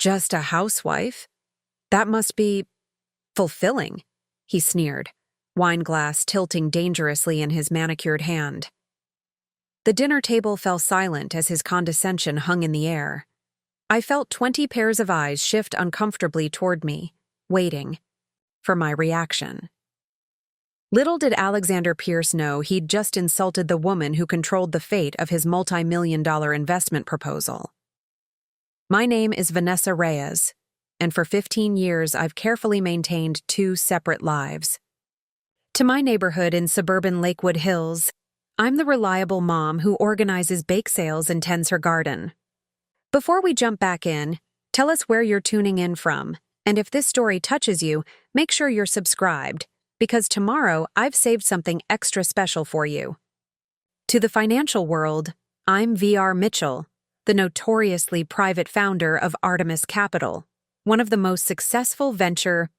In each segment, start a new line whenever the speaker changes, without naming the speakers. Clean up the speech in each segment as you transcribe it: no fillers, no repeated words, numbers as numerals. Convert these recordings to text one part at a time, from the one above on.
Just a housewife? That must be fulfilling, he sneered, wine glass tilting dangerously in his manicured hand. The dinner table fell silent as his condescension hung in the air. I felt 20 pairs of eyes shift uncomfortably toward me, waiting for my reaction. Little did Alexander Pierce know he'd just insulted the woman who controlled the fate of his multi-million-dollar investment proposal. My name is Vanessa Reyes, and for 15 years I've carefully maintained 2 separate lives. To my neighborhood in suburban Lakewood Hills, I'm the reliable mom who organizes bake sales and tends her garden. Before we jump back in, tell us where you're tuning in from, and if this story touches you, make sure you're subscribed, because tomorrow I've saved something extra special for you. To the financial world, I'm V.R. Mitchell, the notoriously private founder of Artemis Capital, one of the most successful venture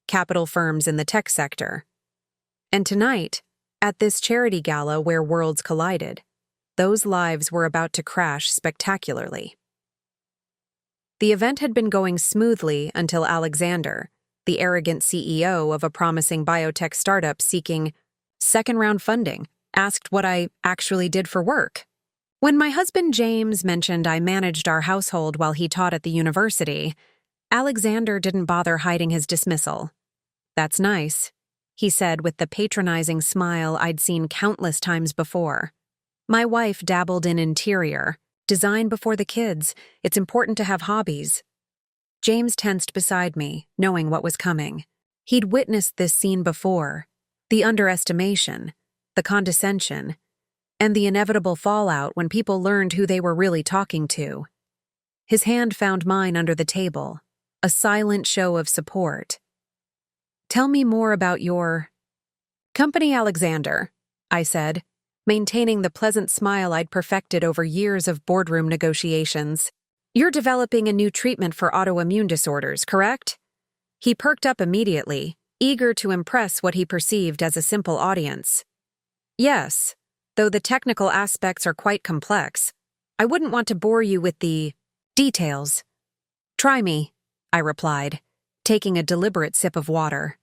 capital firms in the tech sector. And tonight, at this charity gala where worlds collided, those lives were about to crash spectacularly. The event had been going smoothly until Alexander, the arrogant CEO of a promising biotech startup seeking second-round funding, asked what I actually did for work. When my husband James mentioned I managed our household while he taught at the university, Alexander didn't bother hiding his dismissal. "That's nice," he said with the patronizing smile I'd seen countless times before. "My wife dabbled in interior design before the kids. It's important to have hobbies." James tensed beside me, knowing what was coming. He'd witnessed this scene before, the underestimation, the condescension, and the inevitable fallout when people learned who they were really talking to. His hand found mine under the table, a silent show of support. "Tell me more about your company, Alexander," I said, maintaining the pleasant smile I'd perfected over years of boardroom negotiations. "You're developing a new treatment for autoimmune disorders, correct?" He perked up immediately, eager to impress what he perceived as a simple audience. "Yes, though the technical aspects are quite complex. I wouldn't want to bore you with the details." "Try me," I replied, taking a deliberate sip of water.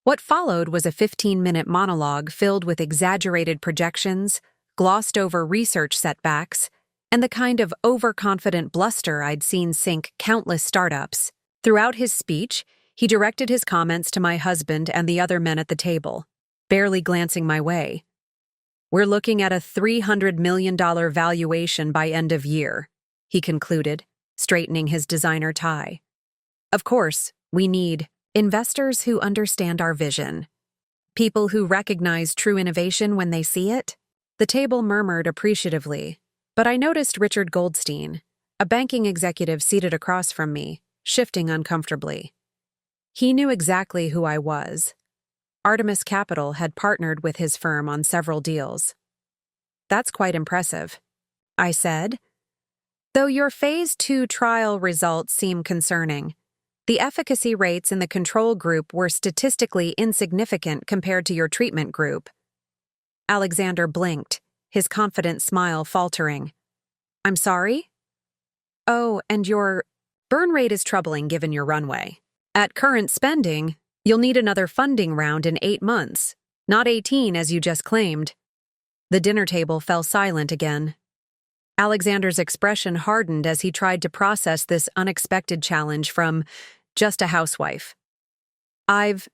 What followed was a 15-minute monologue filled with exaggerated projections, glossed-over research setbacks, and the kind of overconfident bluster I'd seen sink countless startups. Throughout his speech, he directed his comments to my husband and the other men at the table, barely glancing my way. "We're looking at a $300 million valuation by end of year," he concluded, straightening his designer tie. "Of course, we need investors who understand our vision. People who recognize true innovation when they see it." The table murmured appreciatively, but I noticed Richard Goldstein, a banking executive seated across from me, shifting uncomfortably. He knew exactly who I was. Artemis Capital had partnered with his firm on several deals. "That's quite impressive," I said. "Though your Phase 2 trial results seem concerning. The efficacy rates in the control group were statistically insignificant compared to your treatment group." Alexander blinked, his confident smile faltering. "I'm sorry?" "Oh, and your burn rate is troubling given your runway. At current spending, you'll need another funding round in 8 months, not 18 as you just claimed." The dinner table fell silent again. Alexander's expression hardened as he tried to process this unexpected challenge from just a housewife. "I've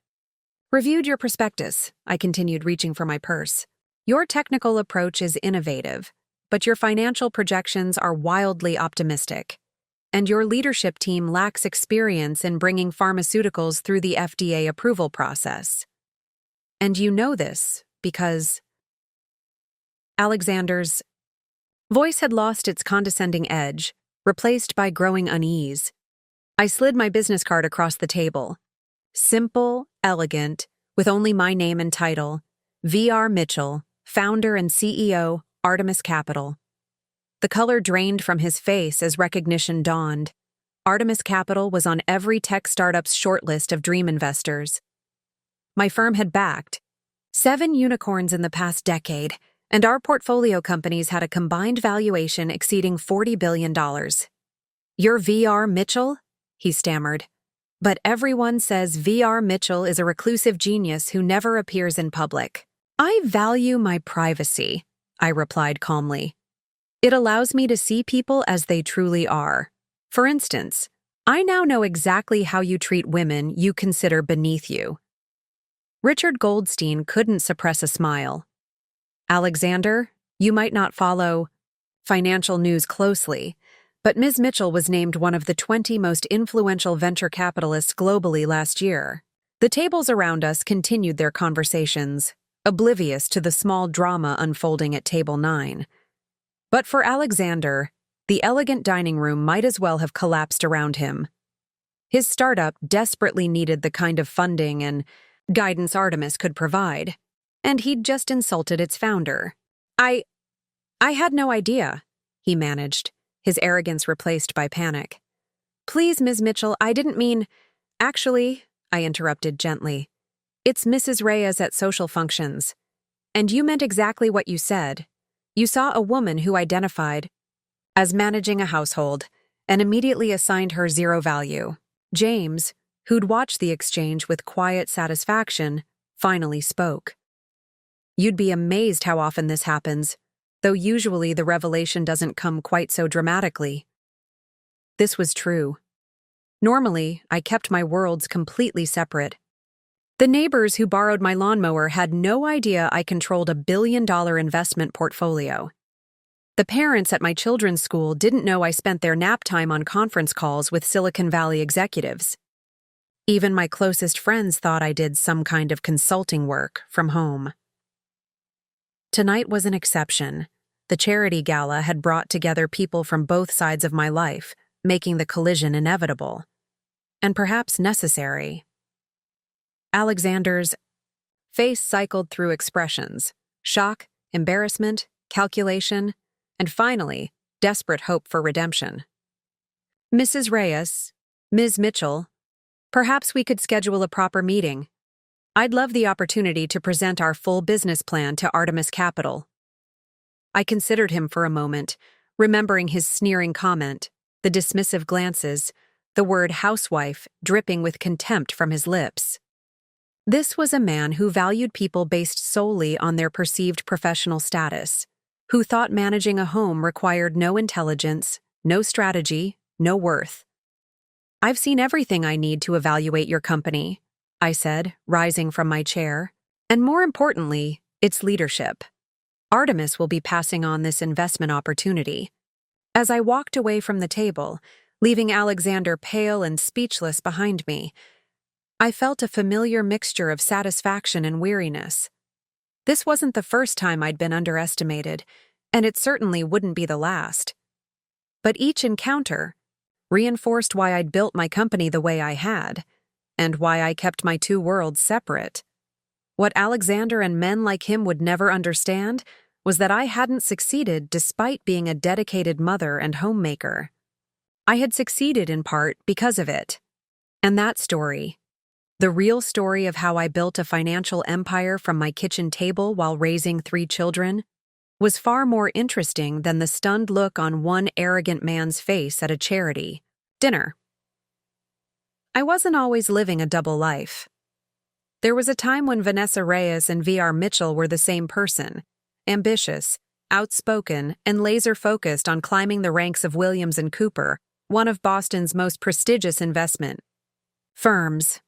reviewed your prospectus," I continued, reaching for my purse. "Your technical approach is innovative, but your financial projections are wildly optimistic. And your leadership team lacks experience in bringing pharmaceuticals through the FDA approval process. And you know this because..." Alexander's voice had lost its condescending edge, replaced by growing unease. I slid my business card across the table. Simple, elegant, with only my name and title, V.R. Mitchell, founder and CEO, Artemis Capital. The color drained from his face as recognition dawned. Artemis Capital was on every tech startup's shortlist of dream investors. My firm had backed 7 unicorns in the past decade, and our portfolio companies had a combined valuation exceeding $40 billion. "You're VR Mitchell?" he stammered. "But everyone says VR Mitchell is a reclusive genius who never appears in public." "I value my privacy," I replied calmly. "It allows me to see people as they truly are. For instance, I now know exactly how you treat women you consider beneath you." Richard Goldstein couldn't suppress a smile. "Alexander, you might not follow financial news closely, but Ms. Mitchell was named one of the 20 most influential venture capitalists globally last year." The tables around us continued their conversations, oblivious to the small drama unfolding at table 9. But for Alexander, the elegant dining room might as well have collapsed around him. His startup desperately needed the kind of funding and guidance Artemis could provide, and he'd just insulted its founder. I had no idea," he managed, his arrogance replaced by panic. "Please, Ms. Mitchell, I didn't mean—" "Actually," I interrupted gently, "it's Mrs. Reyes at social functions. And you meant exactly what you said. You saw a woman who identified as managing a household and immediately assigned her zero value." James, who'd watched the exchange with quiet satisfaction, finally spoke. "You'd be amazed how often this happens, though usually the revelation doesn't come quite so dramatically." This was true. Normally, I kept my worlds completely separate. The neighbors who borrowed my lawnmower had no idea I controlled a billion-dollar investment portfolio. The parents at my children's school didn't know I spent their nap time on conference calls with Silicon Valley executives. Even my closest friends thought I did some kind of consulting work from home. Tonight was an exception. The charity gala had brought together people from both sides of my life, making the collision inevitable. And perhaps necessary. Alexander's face cycled through expressions: shock, embarrassment, calculation, and finally, desperate hope for redemption. "Mrs. Reyes, Ms. Mitchell, perhaps we could schedule a proper meeting. I'd love the opportunity to present our full business plan to Artemis Capital." I considered him for a moment, remembering his sneering comment, the dismissive glances, the word housewife dripping with contempt from his lips. This was a man who valued people based solely on their perceived professional status, who thought managing a home required no intelligence, no strategy, no worth. "I've seen everything I need to evaluate your company," I said, rising from my chair, "and more importantly, its leadership. Artemis will be passing on this investment opportunity." As I walked away from the table, leaving Alexander pale and speechless behind me, I felt a familiar mixture of satisfaction and weariness. This wasn't the first time I'd been underestimated, and it certainly wouldn't be the last. But each encounter reinforced why I'd built my company the way I had, and why I kept my two worlds separate. What Alexander and men like him would never understand was that I hadn't succeeded despite being a dedicated mother and homemaker. I had succeeded in part because of it. And that story, the real story of how I built a financial empire from my kitchen table while raising 3 children, was far more interesting than the stunned look on one arrogant man's face at a charity dinner. I wasn't always living a double life. There was a time when Vanessa Reyes and VR Mitchell were the same person, ambitious, outspoken, and laser-focused on climbing the ranks of Williams & Cooper, one of Boston's most prestigious investment firms.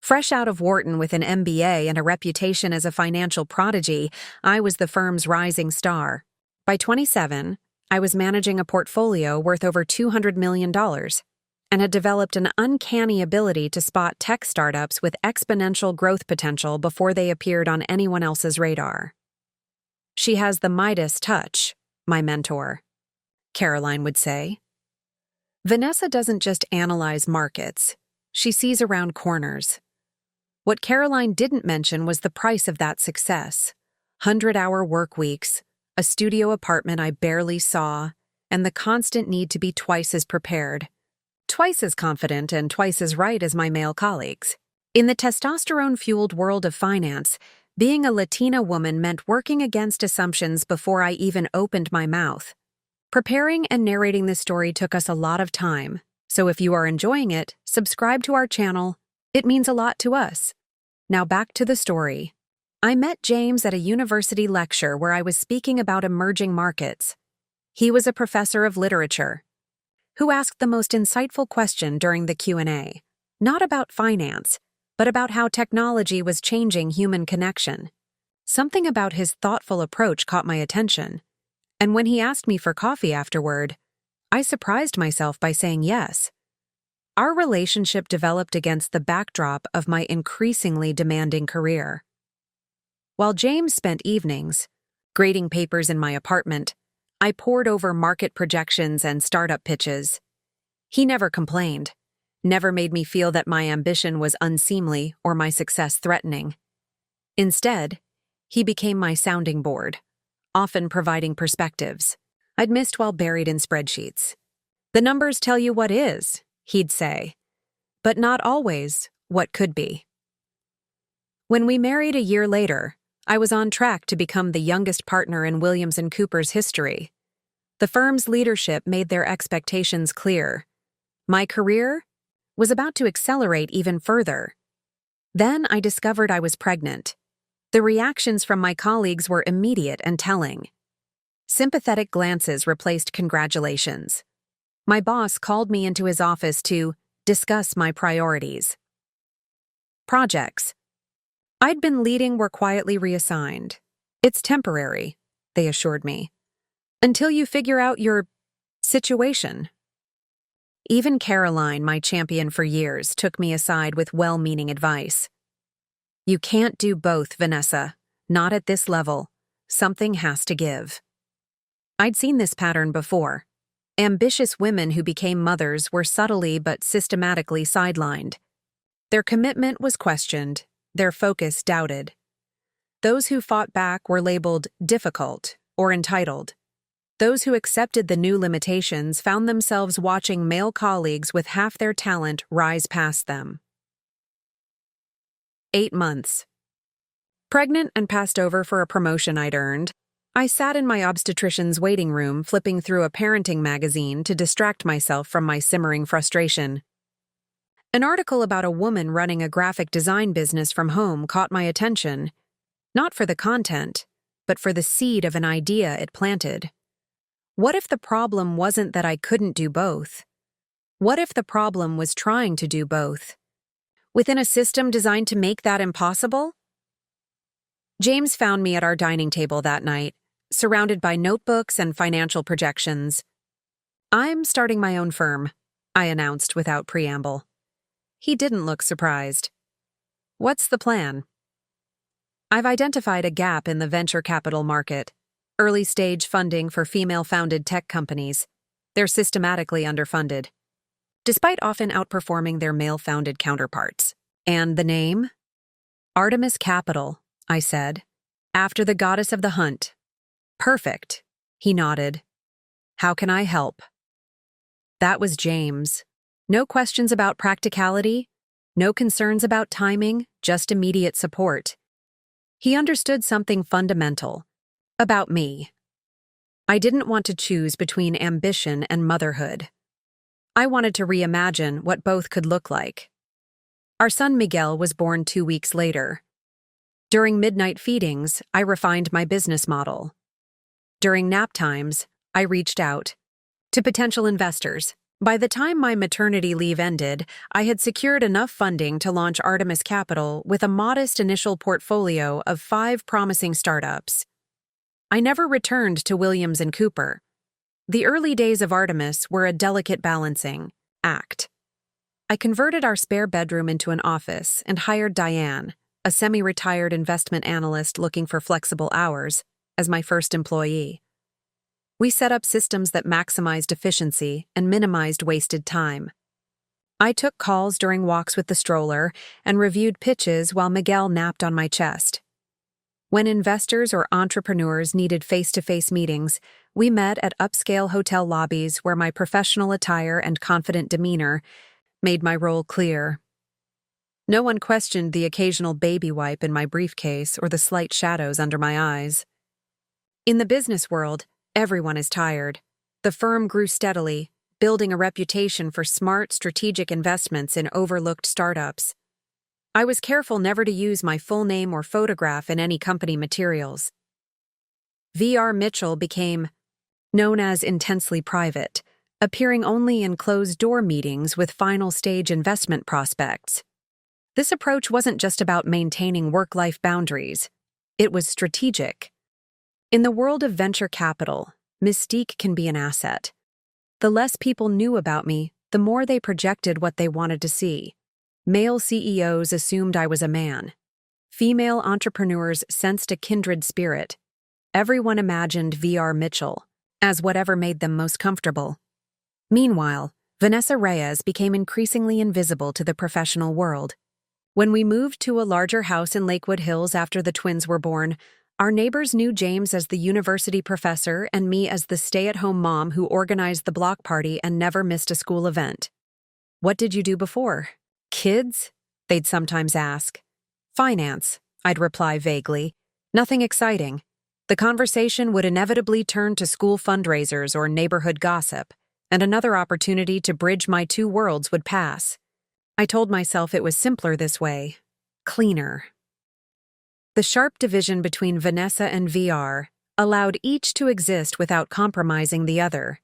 Fresh out of Wharton with an MBA and a reputation as a financial prodigy, I was the firm's rising star. By 27, I was managing a portfolio worth over $200 million and had developed an uncanny ability to spot tech startups with exponential growth potential before they appeared on anyone else's radar. "She has the Midas touch," my mentor, Caroline would say. Vanessa doesn't just analyze markets, she sees around corners. What Caroline didn't mention was the price of that success: 100-hour work weeks, a studio apartment I barely saw, and the constant need to be twice as prepared, twice as confident, and twice as right as my male colleagues. In the testosterone-fueled world of finance, being a Latina woman meant working against assumptions before I even opened my mouth. Preparing and narrating this story took us a lot of time, so if you are enjoying it, subscribe to our channel. It means a lot to us. Now back to the story. I met James at a university lecture where I was speaking about emerging markets. He was a professor of literature who asked the most insightful question during the Q&A, not about finance, but about how technology was changing human connection. Something about his thoughtful approach caught my attention, and when he asked me for coffee afterward, I surprised myself by saying yes. Our relationship developed against the backdrop of my increasingly demanding career. While James spent evenings grading papers in my apartment, I pored over market projections and startup pitches. He never complained, never made me feel that my ambition was unseemly or my success threatening. Instead, he became my sounding board, often providing perspectives I'd missed while buried in spreadsheets. "The numbers tell you what is," he'd say, "but not always what could be." When we married a year later, I was on track to become the youngest partner in Williams & Cooper's history. The firm's leadership made their expectations clear. My career was about to accelerate even further. Then I discovered I was pregnant. The reactions from my colleagues were immediate and telling. Sympathetic glances replaced congratulations. My boss called me into his office to discuss my priorities. Projects I'd been leading were quietly reassigned. "It's temporary," they assured me, "until you figure out your situation." Even Caroline, my champion for years, took me aside with well-meaning advice. "You can't do both, Vanessa. Not at this level. Something has to give." I'd seen this pattern before. Ambitious women who became mothers were subtly but systematically sidelined. Their commitment was questioned, their focus doubted. Those who fought back were labeled difficult or entitled. Those who accepted the new limitations found themselves watching male colleagues with half their talent rise past them. 8 months. Pregnant and passed over for a promotion I'd earned, I sat in my obstetrician's waiting room flipping through a parenting magazine to distract myself from my simmering frustration. An article about a woman running a graphic design business from home caught my attention, not for the content, but for the seed of an idea it planted. What if the problem wasn't that I couldn't do both? What if the problem was trying to do both? Within a system designed to make that impossible? James found me at our dining table that night, surrounded by notebooks and financial projections. "I'm starting my own firm," I announced without preamble. He didn't look surprised. "What's the plan?" "I've identified a gap in the venture capital market. Early-stage funding for female-founded tech companies. They're systematically underfunded, despite often outperforming their male-founded counterparts. And the name? Artemis Capital," I said, "after the goddess of the hunt." "Perfect," he nodded. "How can I help?" That was James. No questions about practicality, no concerns about timing, just immediate support. He understood something fundamental about me. I didn't want to choose between ambition and motherhood. I wanted to reimagine what both could look like. Our son Miguel was born 2 weeks later. During midnight feedings, I refined my business model. During nap times, I reached out to potential investors. By the time my maternity leave ended, I had secured enough funding to launch Artemis Capital with a modest initial portfolio of 5 promising startups. I never returned to Williams & Cooper. The early days of Artemis were a delicate balancing act. I converted our spare bedroom into an office and hired Diane, a semi-retired investment analyst looking for flexible hours, as my first employee. We set up systems that maximized efficiency and minimized wasted time. I took calls during walks with the stroller and reviewed pitches while Miguel napped on my chest. When investors or entrepreneurs needed face-to-face meetings, we met at upscale hotel lobbies where my professional attire and confident demeanor made my role clear. No one questioned the occasional baby wipe in my briefcase or the slight shadows under my eyes. In the business world, everyone is tired. The firm grew steadily, building a reputation for smart, strategic investments in overlooked startups. I was careful never to use my full name or photograph in any company materials. VR Mitchell became known as intensely private, appearing only in closed-door meetings with final-stage investment prospects. This approach wasn't just about maintaining work-life boundaries. It was strategic. In the world of venture capital, mystique can be an asset. The less people knew about me, the more they projected what they wanted to see. Male CEOs assumed I was a man. Female entrepreneurs sensed a kindred spirit. Everyone imagined VR Mitchell as whatever made them most comfortable. Meanwhile, Vanessa Reyes became increasingly invisible to the professional world. When we moved to a larger house in Lakewood Hills after the twins were born, our neighbors knew James as the university professor and me as the stay-at-home mom who organized the block party and never missed a school event. "What did you do before? Kids?" they'd sometimes ask. "Finance," I'd reply vaguely. Nothing exciting. The conversation would inevitably turn to school fundraisers or neighborhood gossip, and another opportunity to bridge my two worlds would pass. I told myself it was simpler this way. Cleaner. The sharp division between Vanessa and VR allowed each to exist without compromising the other.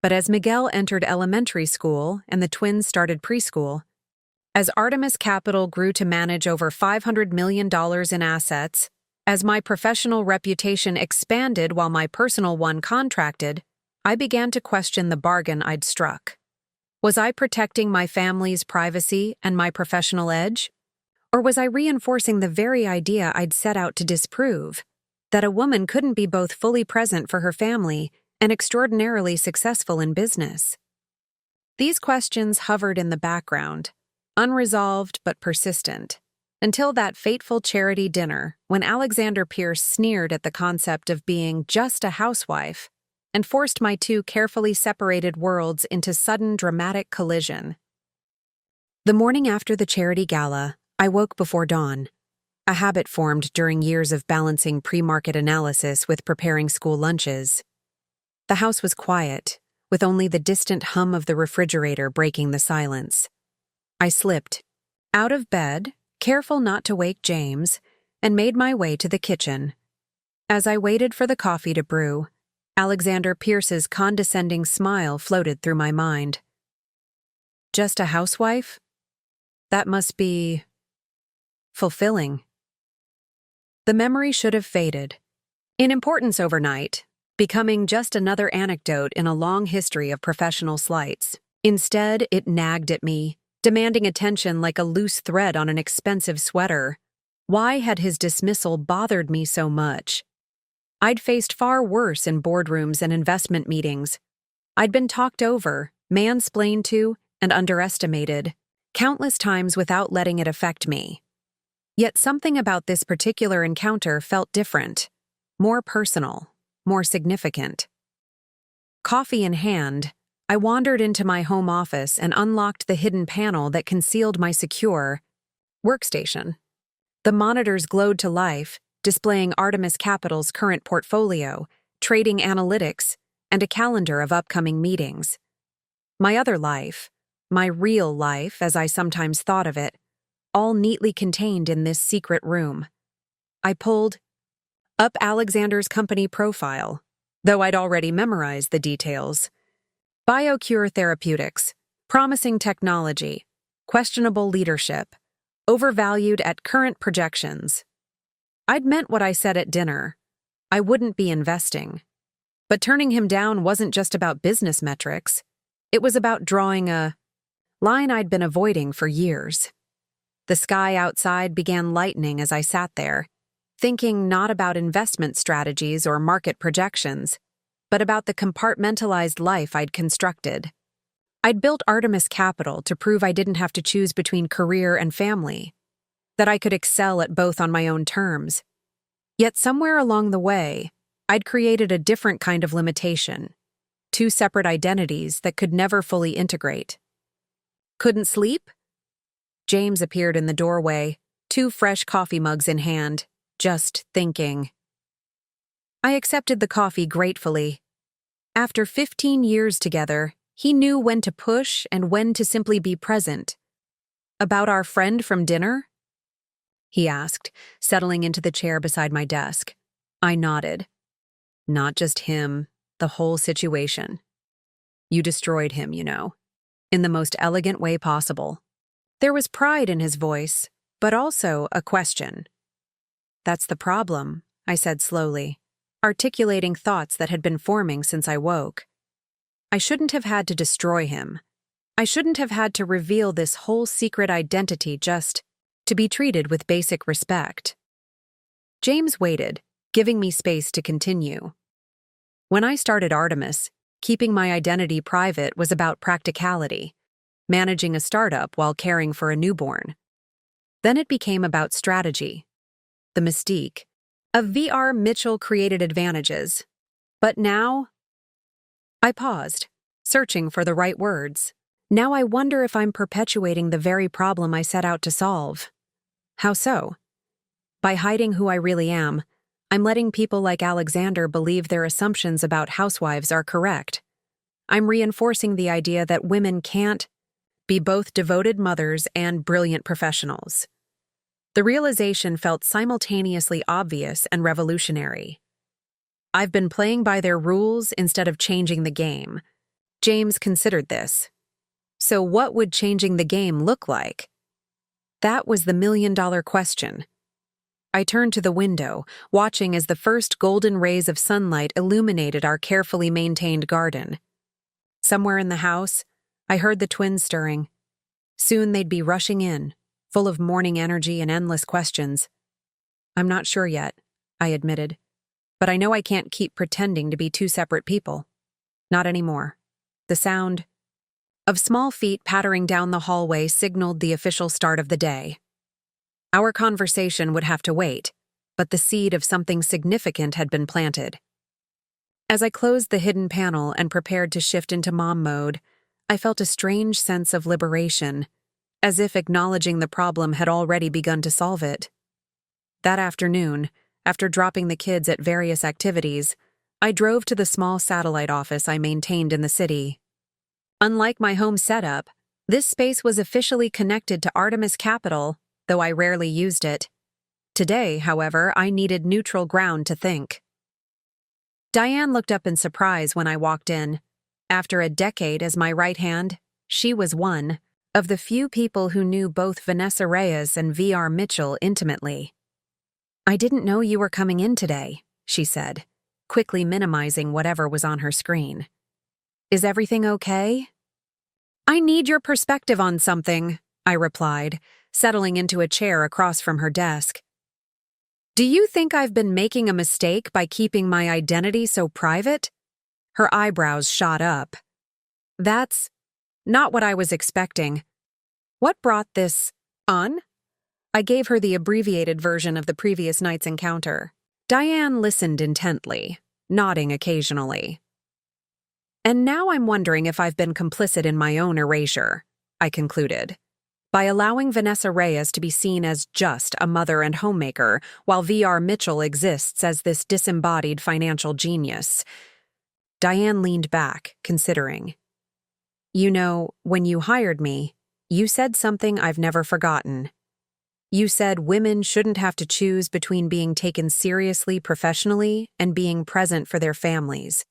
But as Miguel entered elementary school and the twins started preschool, as Artemis Capital grew to manage over $500 million in assets, as my professional reputation expanded while my personal one contracted, I began to question the bargain I'd struck. Was I protecting my family's privacy and my professional edge? Or was I reinforcing the very idea I'd set out to disprove, that a woman couldn't be both fully present for her family and extraordinarily successful in business? These questions hovered in the background, unresolved but persistent, until that fateful charity dinner when Alexander Pierce sneered at the concept of being just a housewife and forced my two carefully separated worlds into sudden dramatic collision. The morning after the charity gala, I woke before dawn, a habit formed during years of balancing pre-market analysis with preparing school lunches. The house was quiet, with only the distant hum of the refrigerator breaking the silence. I slipped out of bed, careful not to wake James, and made my way to the kitchen. As I waited for the coffee to brew, Alexander Pierce's condescending smile floated through my mind. Just a housewife? That must be fulfilling. The memory should have faded in importance overnight, becoming just another anecdote in a long history of professional slights. Instead, it nagged at me, demanding attention like a loose thread on an expensive sweater. Why had his dismissal bothered me so much? I'd faced far worse in boardrooms and investment meetings. I'd been talked over, mansplained to, and underestimated, countless times without letting it affect me. Yet something about this particular encounter felt different, more personal, more significant. Coffee in hand, I wandered into my home office and unlocked the hidden panel that concealed my secure workstation. The monitors glowed to life, displaying Artemis Capital's current portfolio, trading analytics, and a calendar of upcoming meetings. My other life, my real life as I sometimes thought of it, all neatly contained in this secret room. I pulled up Alexander's company profile, though I'd already memorized the details. BioCure Therapeutics, promising technology, questionable leadership, overvalued at current projections. I'd meant what I said at dinner. I wouldn't be investing. But turning him down wasn't just about business metrics. It was about drawing a line I'd been avoiding for years. The sky outside began lightening as I sat there, thinking not about investment strategies or market projections, but about the compartmentalized life I'd constructed. I'd built Artemis Capital to prove I didn't have to choose between career and family, that I could excel at both on my own terms. Yet somewhere along the way, I'd created a different kind of limitation, two separate identities that could never fully integrate. Couldn't sleep? James appeared in the doorway, two fresh coffee mugs in hand, just thinking. I accepted the coffee gratefully. After 15 years together, he knew when to push and when to simply be present. "About our friend from dinner?" he asked, settling into the chair beside my desk. I nodded. "Not just him, the whole situation. You destroyed him, you know, in the most elegant way possible." There was pride in his voice, but also a question. "That's the problem," I said slowly, articulating thoughts that had been forming since I woke. "I shouldn't have had to destroy him. I shouldn't have had to reveal this whole secret identity just to be treated with basic respect." James waited, giving me space to continue. "When I started Artemis, keeping my identity private was about practicality, managing a startup while caring for a newborn. Then it became about strategy, the mystique of VR Mitchell created advantages. But now—" I paused, searching for the right words. "Now I wonder if I'm perpetuating the very problem I set out to solve." "How so?" "By hiding who I really am, I'm letting people like Alexander believe their assumptions about housewives are correct. I'm reinforcing the idea that women can't be both devoted mothers and brilliant professionals." The realization felt simultaneously obvious and revolutionary. I've been playing by their rules instead of changing the game. James considered this. So what would changing the game look like? That was the million-dollar question. I turned to the window, watching as the first golden rays of sunlight illuminated our carefully maintained garden. Somewhere in the house, I heard the twins stirring. Soon they'd be rushing in, full of morning energy and endless questions. "I'm not sure yet," I admitted, "but I know I can't keep pretending to be two separate people. Not anymore." The sound of small feet pattering down the hallway signaled the official start of the day. Our conversation would have to wait, but the seed of something significant had been planted. As I closed the hidden panel and prepared to shift into mom mode, I felt a strange sense of liberation, as if acknowledging the problem had already begun to solve it. That afternoon, after dropping the kids at various activities, I drove to the small satellite office I maintained in the city. Unlike my home setup, this space was officially connected to Artemis Capital, though I rarely used it. Today, however, I needed neutral ground to think. Diane looked up in surprise when I walked in. After a decade as my right hand, she was one of the few people who knew both Vanessa Reyes and VR Mitchell intimately. "I didn't know you were coming in today," she said, quickly minimizing whatever was on her screen. "Is everything okay?" "I need your perspective on something," I replied, settling into a chair across from her desk. "Do you think I've been making a mistake by keeping my identity so private?" Her eyebrows shot up. "That's not what I was expecting. What brought this on?" I gave her the abbreviated version of the previous night's encounter. Diane listened intently, nodding occasionally. "And now I'm wondering if I've been complicit in my own erasure," I concluded. "By allowing Vanessa Reyes to be seen as just a mother and homemaker, while VR Mitchell exists as this disembodied financial genius." Diane leaned back, considering. "You know, when you hired me, you said something I've never forgotten. You said women shouldn't have to choose between being taken seriously professionally and being present for their families.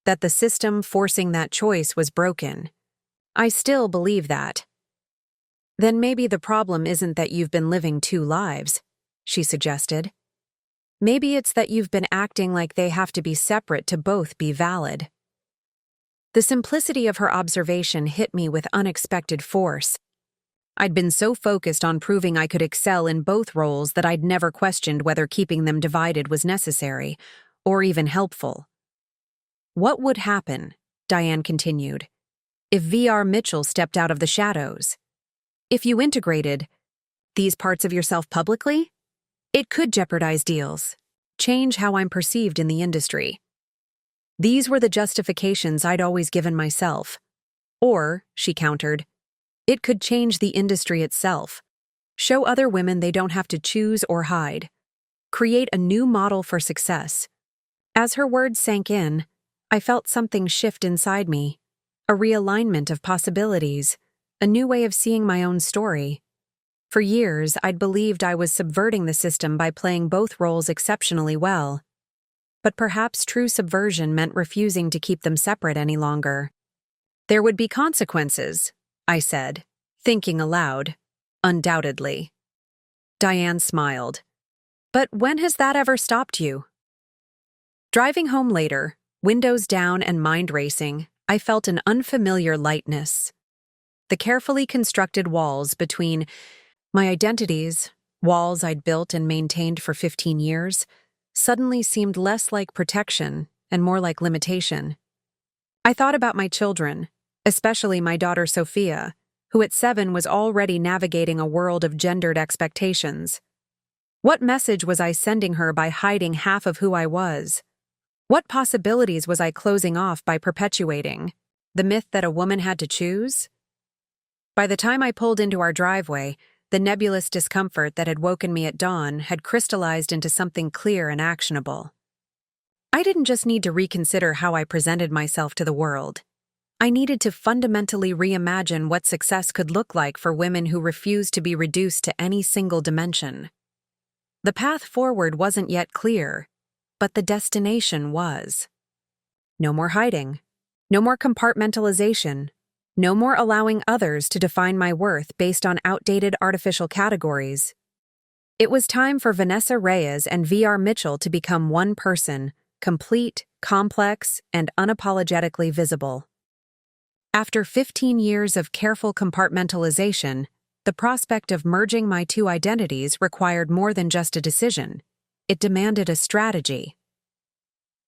That the system forcing that choice was broken. I still believe that." "Then maybe the problem isn't that you've been living two lives," she suggested. "Maybe it's that you've been acting like they have to be separate to both be valid." The simplicity of her observation hit me with unexpected force. I'd been so focused on proving I could excel in both roles that I'd never questioned whether keeping them divided was necessary, or even helpful. "What would happen," Diane continued, "if VR Mitchell stepped out of the shadows? If you integrated these parts of yourself publicly? It could jeopardize deals, change how I'm perceived in the industry." These were the justifications I'd always given myself. Or, she countered, it could change the industry itself, show other women they don't have to choose or hide, create a new model for success. As her words sank in, I felt something shift inside me, a realignment of possibilities, a new way of seeing my own story. For years, I'd believed I was subverting the system by playing both roles exceptionally well. But perhaps true subversion meant refusing to keep them separate any longer. There would be consequences, I said, thinking aloud. Undoubtedly. Diane smiled. But when has that ever stopped you? Driving home later, windows down and mind racing, I felt an unfamiliar lightness. The carefully constructed walls between my identities, walls I'd built and maintained for 15 years, suddenly seemed less like protection and more like limitation. I thought about my children, especially my daughter Sophia, who at 7 was already navigating a world of gendered expectations. What message was I sending her by hiding half of who I was? What possibilities was I closing off by perpetuating? The myth that a woman had to choose? By the time I pulled into our driveway, the nebulous discomfort that had woken me at dawn had crystallized into something clear and actionable. I didn't just need to reconsider how I presented myself to the world. I needed to fundamentally reimagine what success could look like for women who refused to be reduced to any single dimension. The path forward wasn't yet clear, but the destination was. No more hiding. No more compartmentalization. No more allowing others to define my worth based on outdated artificial categories. It was time for Vanessa Reyes and VR Mitchell to become one person, complete, complex, and unapologetically visible. After 15 years of careful compartmentalization, the prospect of merging my two identities required more than just a decision. It demanded a strategy.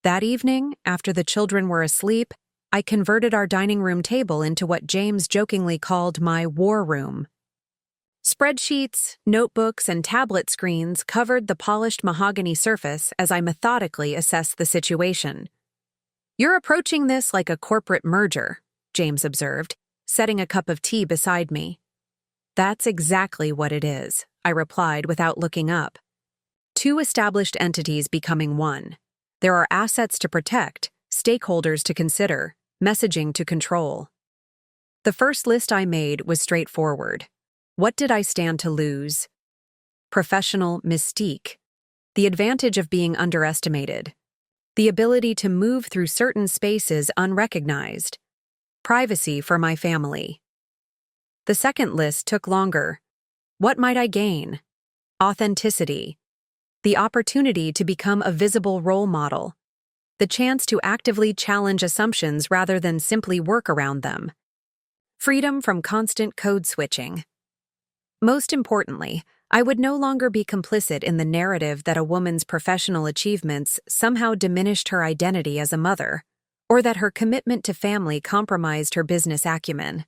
That evening, after the children were asleep, I converted our dining room table into what James jokingly called my war room. Spreadsheets, notebooks, and tablet screens covered the polished mahogany surface as I methodically assessed the situation. "You're approaching this like a corporate merger," James observed, setting a cup of tea beside me. "That's exactly what it is," I replied without looking up. Two established entities becoming one. There are assets to protect, stakeholders to consider, messaging to control. The first list I made was straightforward. What did I stand to lose? Professional mystique. The advantage of being underestimated. The ability to move through certain spaces unrecognized. Privacy for my family. The second list took longer. What might I gain? Authenticity. The opportunity to become a visible role model. The chance to actively challenge assumptions rather than simply work around them. Freedom from constant code switching. Most importantly, I would no longer be complicit in the narrative that a woman's professional achievements somehow diminished her identity as a mother, or that her commitment to family compromised her business acumen.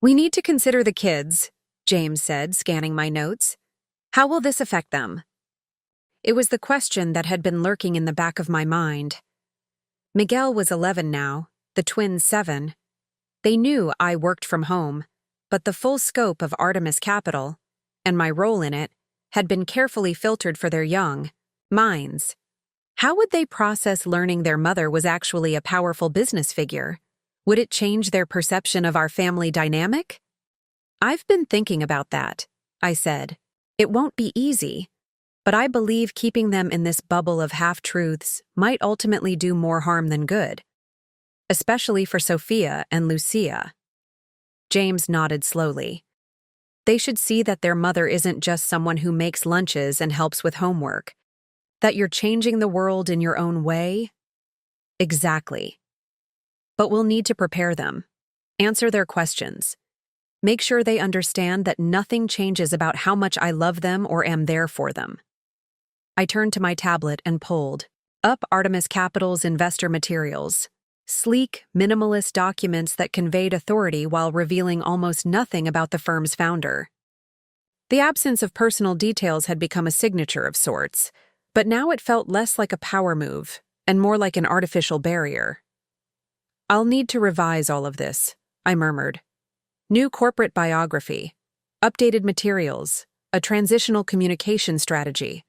"We need to consider the kids," James said, scanning my notes. "How will this affect them?" It was the question that had been lurking in the back of my mind. Miguel was 11 now, the twins 7. They knew I worked from home, but the full scope of Artemis Capital, and my role in it, had been carefully filtered for their young minds. How would they process learning their mother was actually a powerful business figure? Would it change their perception of our family dynamic? "I've been thinking about that," I said. "It won't be easy. But I believe keeping them in this bubble of half-truths might ultimately do more harm than good. Especially for Sophia and Lucia." James nodded slowly. "They should see that their mother isn't just someone who makes lunches and helps with homework. That you're changing the world in your own way." "Exactly. But we'll need to prepare them. Answer their questions. Make sure they understand that nothing changes about how much I love them or am there for them." I turned to my tablet and pulled up Artemis Capital's investor materials. Sleek, minimalist documents that conveyed authority while revealing almost nothing about the firm's founder. The absence of personal details had become a signature of sorts, but now it felt less like a power move and more like an artificial barrier. "I'll need to revise all of this," I murmured. "New corporate biography, updated materials, a transitional communication strategy."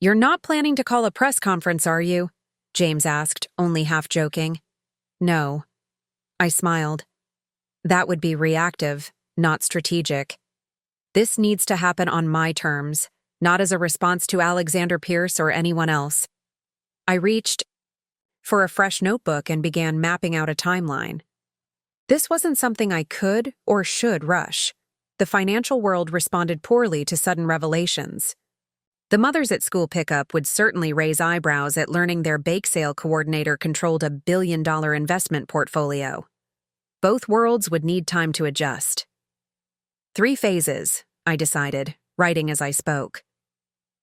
"You're not planning to call a press conference, are you?" James asked, only half joking. No. I smiled. That would be reactive, not strategic. This needs to happen on my terms, not as a response to Alexander Pierce or anyone else. I reached for a fresh notebook and began mapping out a timeline. This wasn't something I could or should rush. The financial world responded poorly to sudden revelations. The mothers at school pickup would certainly raise eyebrows at learning their bake sale coordinator controlled a billion-dollar investment portfolio. Both worlds would need time to adjust. 3 phases, I decided, writing as I spoke.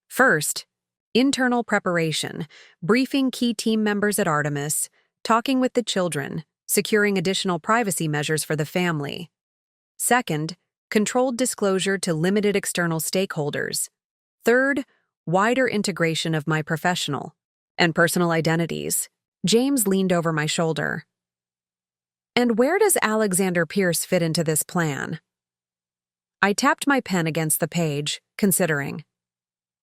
First, internal preparation, briefing key team members at Artemis, talking with the children, securing additional privacy measures for the family. Second, controlled disclosure to limited external stakeholders. Third, wider integration of my professional and personal identities. James leaned over my shoulder. And where does Alexander Pierce fit into this plan? I tapped my pen against the page, considering.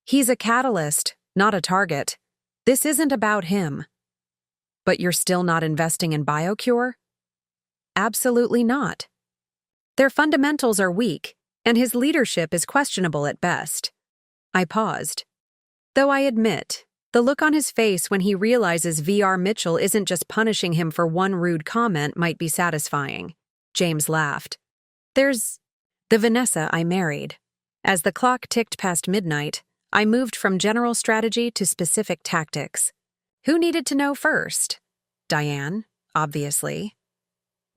He's a catalyst, not a target. This isn't about him. But you're still not investing in BioCure? Absolutely not. Their fundamentals are weak, and his leadership is questionable at best. I paused. Though I admit, the look on his face when he realizes VR Mitchell isn't just punishing him for one rude comment might be satisfying. James laughed. There's the Vanessa I married. As the clock ticked past midnight, I moved from general strategy to specific tactics. Who needed to know first? Diane, obviously.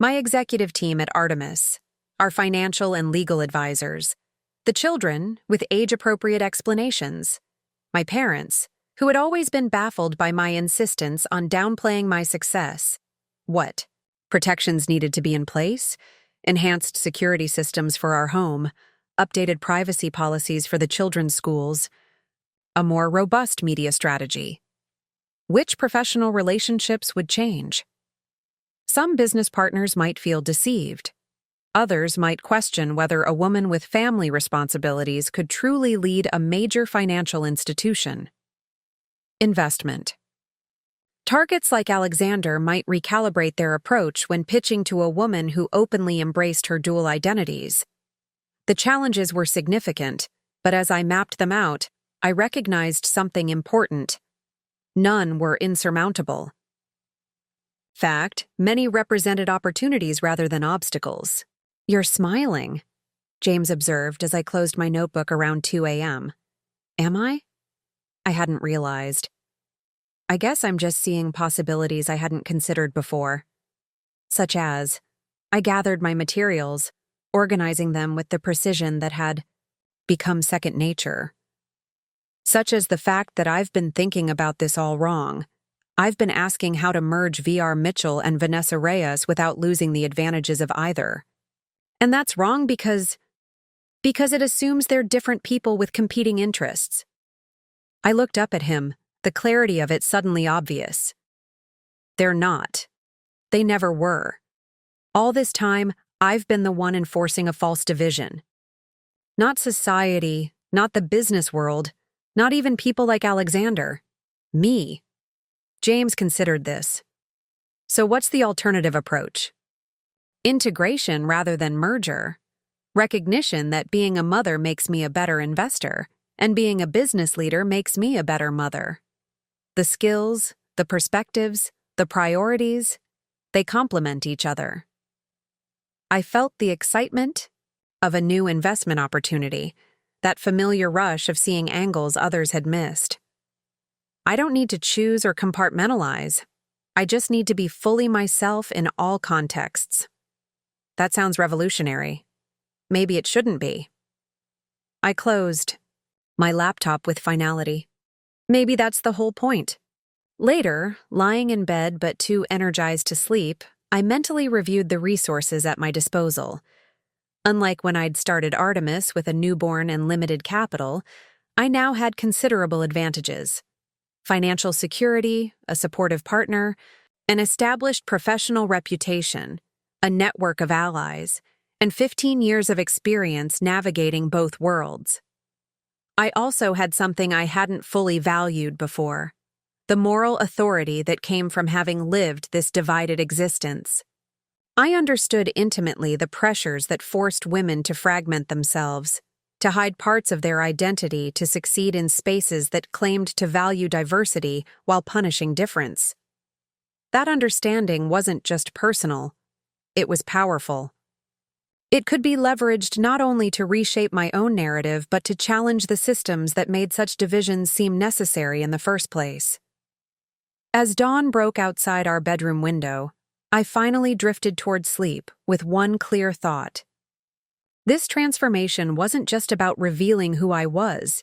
My executive team at Artemis, our financial and legal advisors. The children, with age-appropriate explanations. My parents, who had always been baffled by my insistence on downplaying my success. What? Protections needed to be in place? Enhanced security systems for our home, updated privacy policies for the children's schools, a more robust media strategy. Which professional relationships would change? Some business partners might feel deceived. Others might question whether a woman with family responsibilities could truly lead a major financial institution. Investment. Targets like Alexander might recalibrate their approach when pitching to a woman who openly embraced her dual identities. The challenges were significant, but as I mapped them out, I recognized something important. None were insurmountable. Fact, many represented opportunities rather than obstacles. You're smiling, James observed as I closed my notebook around 2 a.m. Am I? I hadn't realized. I guess I'm just seeing possibilities I hadn't considered before. Such as, I gathered my materials, organizing them with the precision that had become second nature. Such as the fact that I've been thinking about this all wrong. I've been asking how to merge VR Mitchell and Vanessa Reyes without losing the advantages of either. And that's wrong because it assumes they're different people with competing interests. I looked up at him, the clarity of it suddenly obvious. They're not. They never were. All this time, I've been the one enforcing a false division. Not society, not the business world, not even people like Alexander. Me. James considered this. So what's the alternative approach? Integration rather than merger. Recognition that being a mother makes me a better investor, and being a business leader makes me a better mother. The skills, the perspectives, the priorities, they complement each other. I felt the excitement of a new investment opportunity, that familiar rush of seeing angles others had missed. I don't need to choose or compartmentalize. I just need to be fully myself in all contexts. That sounds revolutionary. Maybe it shouldn't be. I closed my laptop with finality. Maybe that's the whole point. Later, lying in bed but too energized to sleep, I mentally reviewed the resources at my disposal. Unlike when I'd started Artemis with a newborn and limited capital, I now had considerable advantages. Financial security, a supportive partner, an established professional reputation, a network of allies, and 15 years of experience navigating both worlds. I also had something I hadn't fully valued before, the moral authority that came from having lived this divided existence. I understood intimately the pressures that forced women to fragment themselves, to hide parts of their identity to succeed in spaces that claimed to value diversity while punishing difference. That understanding wasn't just personal, it was powerful. It could be leveraged not only to reshape my own narrative but to challenge the systems that made such divisions seem necessary in the first place. As dawn broke outside our bedroom window, I finally drifted toward sleep with one clear thought. This transformation wasn't just about revealing who I was.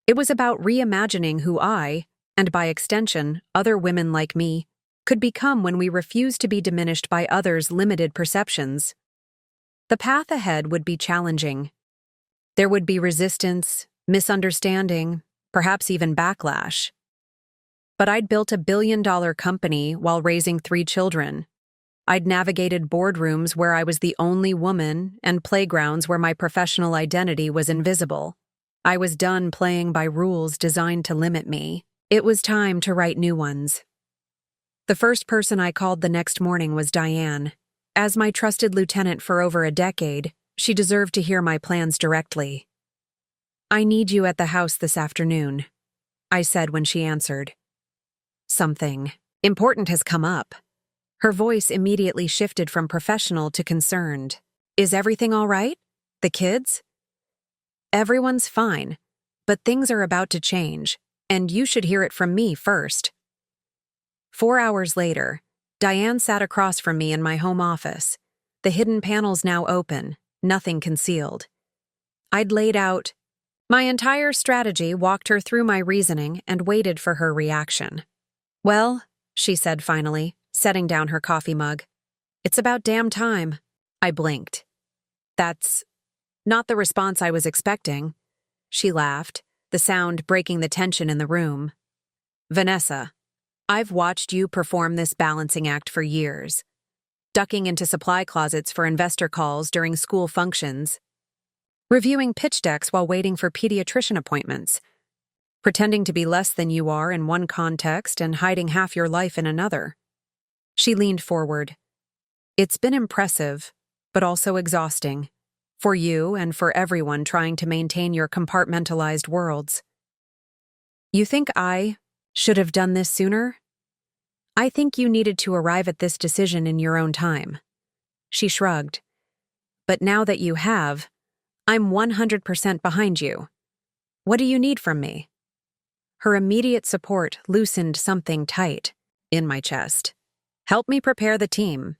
It was about reimagining who I, and by extension, other women like me, could become when we refused to be diminished by others' limited perceptions. The path ahead would be challenging. There would be resistance, misunderstanding, perhaps even backlash. But I'd built a billion-dollar company while raising 3 children. I'd navigated boardrooms where I was the only woman and playgrounds where my professional identity was invisible. I was done playing by rules designed to limit me. It was time to write new ones. The first person I called the next morning was Diane. As my trusted lieutenant for over a decade, she deserved to hear my plans directly. "I need you at the house this afternoon," I said when she answered. "Something important has come up." Her voice immediately shifted from professional to concerned. "Is everything all right? The kids?" "Everyone's fine, but things are about to change, and you should hear it from me first." 4 hours later, Diane sat across from me in my home office, the hidden panels now open, nothing concealed. I'd laid out my entire strategy, walked her through my reasoning, and waited for her reaction. "Well," she said finally, setting down her coffee mug, "it's about damn time." I blinked. "That's not the response I was expecting." She laughed, the sound breaking the tension in the room. "Vanessa, I've watched you perform this balancing act for years. Ducking into supply closets for investor calls during school functions, reviewing pitch decks while waiting for pediatrician appointments, pretending to be less than you are in one context and hiding half your life in another." She leaned forward. "It's been impressive, but also exhausting, for you and for everyone trying to maintain your compartmentalized worlds. You think I should have done this sooner? I think you needed to arrive at this decision in your own time." She shrugged. "But now that you have, I'm 100% behind you. What do you need from me?" Her immediate support loosened something tight in my chest. "Help me prepare the team.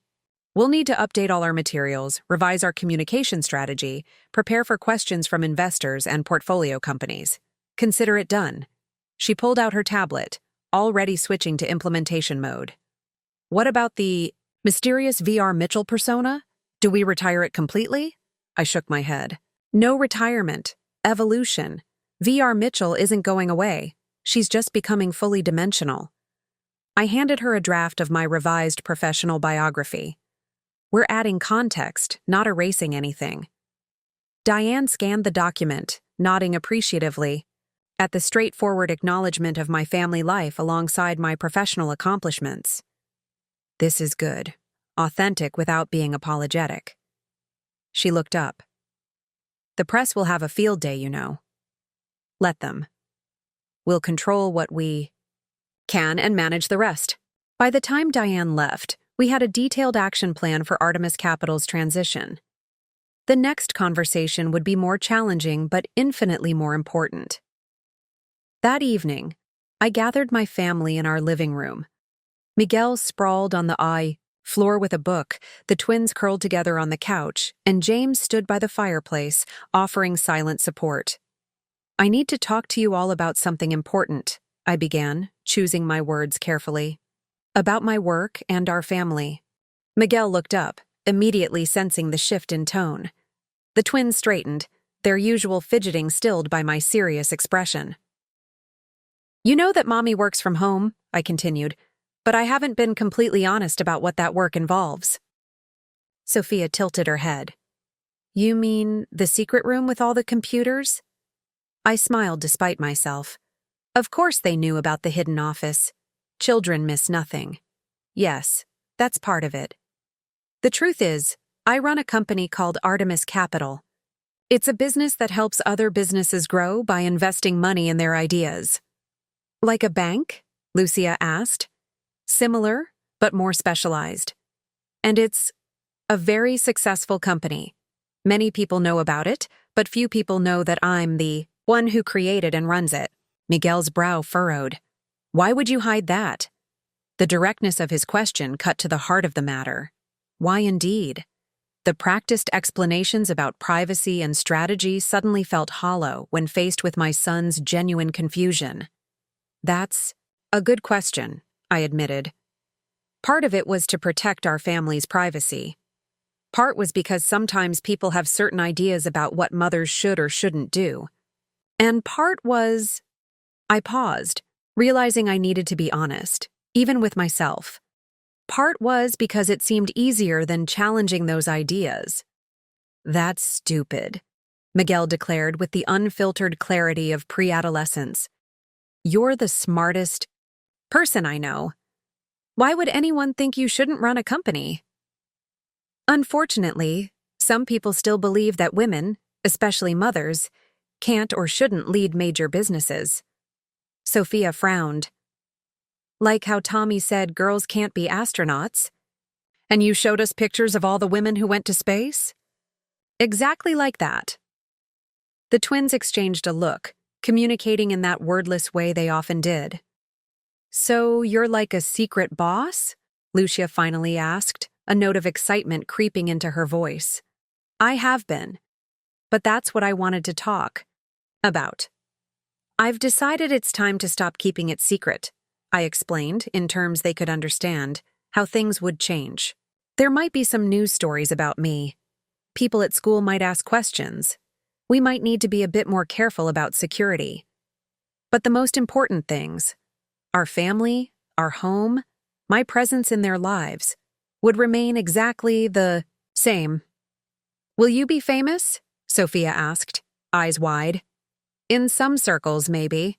We'll need to update all our materials, revise our communication strategy, prepare for questions from investors and portfolio companies. Consider it done." She pulled out her tablet, already switching to implementation mode. "What about the mysterious VR Mitchell persona? Do we retire it completely?" I shook my head. "No retirement. Evolution. VR Mitchell isn't going away. She's just becoming fully dimensional." I handed her a draft of my revised professional biography. "We're adding context, not erasing anything." Diane scanned the document, nodding appreciatively at the straightforward acknowledgement of my family life alongside my professional accomplishments. "This is good. Authentic without being apologetic." She looked up. "The press will have a field day, you know. Let them. We'll control what we can and manage the rest." By the time Diane left, we had a detailed action plan for Artemis Capital's transition. The next conversation would be more challenging but infinitely more important. That evening, I gathered my family in our living room. Miguel sprawled on the floor with a book, the twins curled together on the couch, and James stood by the fireplace, offering silent support. "I need to talk to you all about something important," I began, choosing my words carefully. "About my work and our family." Miguel looked up, immediately sensing the shift in tone. The twins straightened, their usual fidgeting stilled by my serious expression. "You know that Mommy works from home," I continued, "but I haven't been completely honest about what that work involves." Sophia tilted her head. "You mean the secret room with all the computers?" I smiled despite myself. Of course they knew about the hidden office. Children miss nothing. Yes, that's part of it. The truth is, I run a company called Artemis Capital. It's a business that helps other businesses grow by investing money in their ideas. Like a bank? Lucia asked. Similar, but more specialized. And it's a very successful company. Many people know about it, but few people know that I'm the one who created and runs it. Miguel's brow furrowed. Why would you hide that? The directness of his question cut to the heart of the matter. Why indeed? The practiced explanations about privacy and strategy suddenly felt hollow when faced with my son's genuine confusion. That's a good question, I admitted. Part of it was to protect our family's privacy. Part was because sometimes people have certain ideas about what mothers should or shouldn't do. And part was... I paused, realizing I needed to be honest, even with myself. Part was because it seemed easier than challenging those ideas. That's stupid, Miguel declared with the unfiltered clarity of pre-adolescence. You're the smartest person I know. Why would anyone think you shouldn't run a company? Unfortunately, some people still believe that women, especially mothers, can't or shouldn't lead major businesses. Sophia frowned. Like how Tommy said girls can't be astronauts. And you showed us pictures of all the women who went to space? Exactly like that. The twins exchanged a look, communicating in that wordless way they often did. So you're like a secret boss? Lucia finally asked, a note of excitement creeping into her voice. I have been. But that's what I wanted to talk about. I've decided it's time to stop keeping it secret, I explained, in terms they could understand, how things would change. There might be some news stories about me. People at school might ask questions. We might need to be a bit more careful about security. But the most important things, our family, our home, my presence in their lives, would remain exactly the same. Will you be famous? Sophia asked, eyes wide. In some circles, maybe,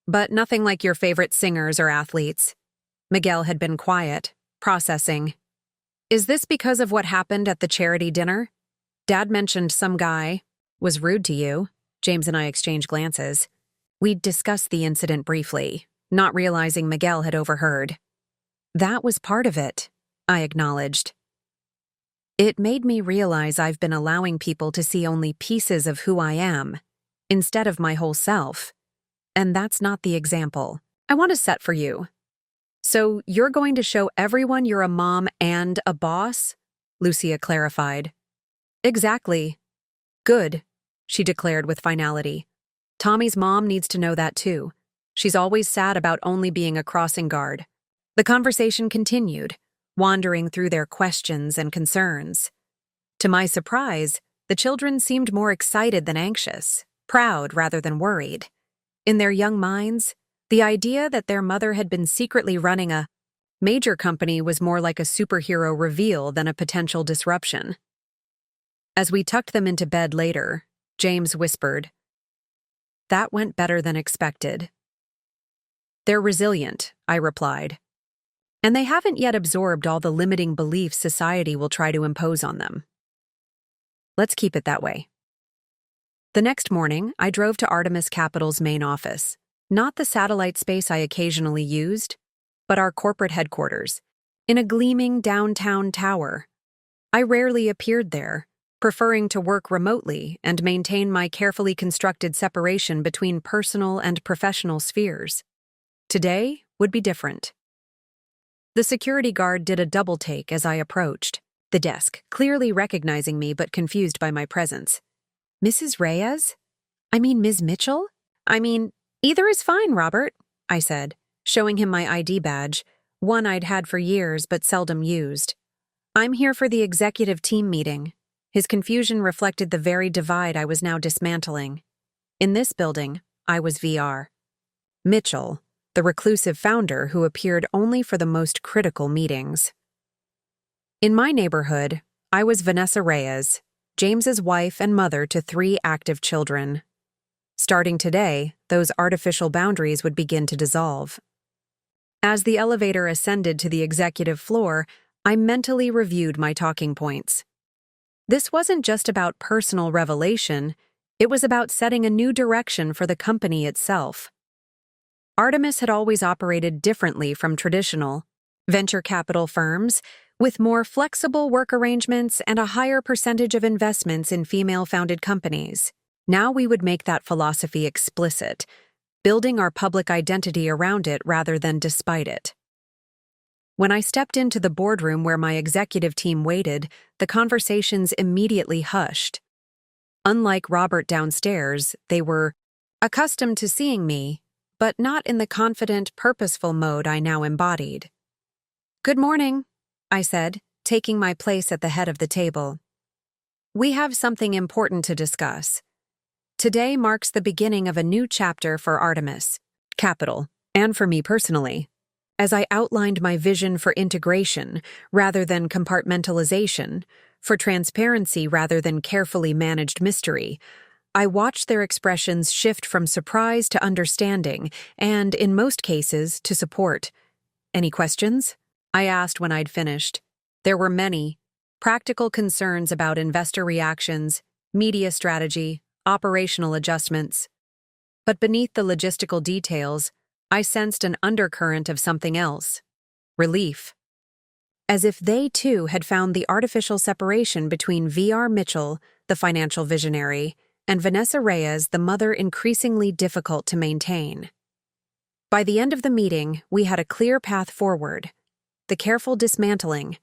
but nothing like your favorite singers or athletes. Miguel had been quiet, processing. Is this because of what happened at the charity dinner? Dad mentioned some guy was rude to you. James and I exchanged glances. We'd discussed the incident briefly, not realizing Miguel had overheard. That was part of it, I acknowledged. It made me realize I've been allowing people to see only pieces of who I am, instead of my whole self. And that's not the example I want to set for you. So you're going to show everyone you're a mom and a boss? Lucia clarified. Exactly. Good, she declared with finality. Tommy's mom needs to know that too. She's always sad about only being a crossing guard. The conversation continued, wandering through their questions and concerns. To my surprise, the children seemed more excited than anxious, proud rather than worried. In their young minds, the idea that their mother had been secretly running a major company was more like a superhero reveal than a potential disruption. As we tucked them into bed later, James whispered, "That went better than expected." "They're resilient," I replied. "And they haven't yet absorbed all the limiting beliefs society will try to impose on them." Let's keep it that way. The next morning, I drove to Artemis Capital's main office. Not the satellite space I occasionally used, but our corporate headquarters, in a gleaming downtown tower. I rarely appeared there, preferring to work remotely and maintain my carefully constructed separation between personal and professional spheres. Today would be different. The security guard did a double take as I approached the desk, clearly recognizing me but confused by my presence. "Mrs. Reyes? Ms. Mitchell? Either is fine, Robert," I said, showing him my ID badge, one I'd had for years but seldom used. "I'm here for the executive team meeting." His confusion reflected the very divide I was now dismantling. In this building, I was VR. Mitchell, the reclusive founder who appeared only for the most critical meetings. In my neighborhood, I was Vanessa Reyes, James's wife and mother to 3 active children. Starting today, those artificial boundaries would begin to dissolve. As the elevator ascended to the executive floor, I mentally reviewed my talking points. This wasn't just about personal revelation, it was about setting a new direction for the company itself. Artemis had always operated differently from traditional venture capital firms, with more flexible work arrangements and a higher percentage of investments in female-founded companies. Now we would make that philosophy explicit, building our public identity around it rather than despite it. When I stepped into the boardroom where my executive team waited, the conversations immediately hushed. Unlike Robert downstairs, they were accustomed to seeing me, but not in the confident, purposeful mode I now embodied. "Good morning," I said, taking my place at the head of the table. "We have something important to discuss. Today marks the beginning of a new chapter for Artemis Capital, and for me personally. As I outlined my vision for integration rather than compartmentalization, for transparency rather than carefully managed mystery, I watched their expressions shift from surprise to understanding and, in most cases, to support. "Any questions?" I asked when I'd finished. There were many. Practical concerns about investor reactions, media strategy, operational adjustments. But beneath the logistical details, I sensed an undercurrent of something else. Relief. As if they, too, had found the artificial separation between V.R. Mitchell, the financial visionary, and Vanessa Reyes, the mother, increasingly difficult to maintain. By the end of the meeting, we had a clear path forward. The careful dismantling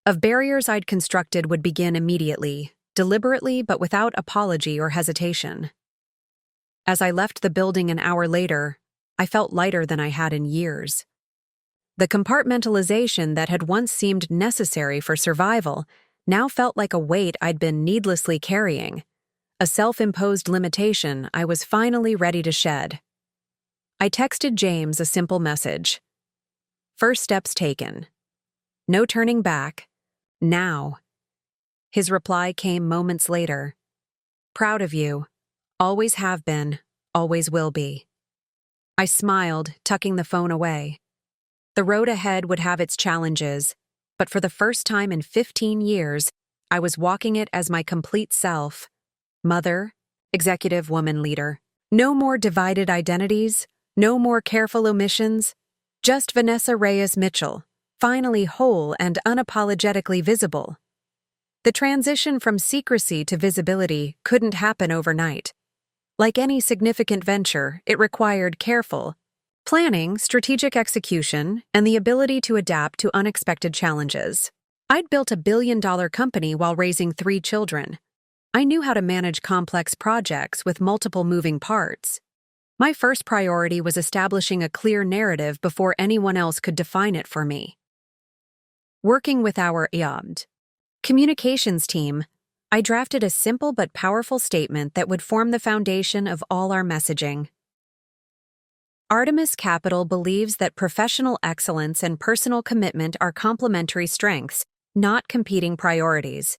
of barriers I'd constructed would begin immediately, deliberately but without apology or hesitation. As I left the building an hour later, I felt lighter than I had in years. The compartmentalization that had once seemed necessary for survival now felt like a weight I'd been needlessly carrying, a self-imposed limitation I was finally ready to shed. I texted James a simple message. "First steps taken. No turning back. Now." His reply came moments later. "Proud of you. Always have been, always will be." I smiled, tucking the phone away. The road ahead would have its challenges, but for the first time in 15 years, I was walking it as my complete self. Mother, executive woman leader. No more divided identities, no more careful omissions. Just Vanessa Reyes Mitchell, finally whole and unapologetically visible. The transition from secrecy to visibility couldn't happen overnight. Like any significant venture, it required careful planning, strategic execution, and the ability to adapt to unexpected challenges. I'd built a billion-dollar company while raising 3 children. I knew how to manage complex projects with multiple moving parts. My first priority was establishing a clear narrative before anyone else could define it for me. Working with our communications team, I drafted a simple but powerful statement that would form the foundation of all our messaging. Artemis Capital believes that professional excellence and personal commitment are complementary strengths, not competing priorities.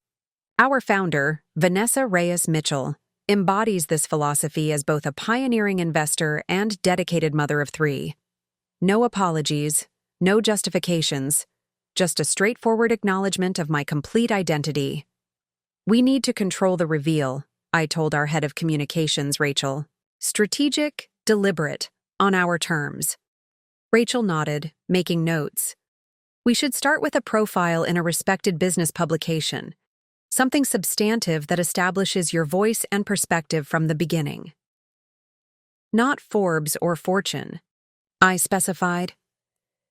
Our founder, Vanessa Reyes Mitchell, embodies this philosophy as both a pioneering investor and dedicated mother of 3. No apologies, no justifications, just a straightforward acknowledgement of my complete identity. "We need to control the reveal," I told our head of communications, Rachel. "Strategic, deliberate, on our terms." Rachel nodded, making notes. "We should start with a profile in a respected business publication. Something substantive that establishes your voice and perspective from the beginning." "Not Forbes or Fortune," I specified.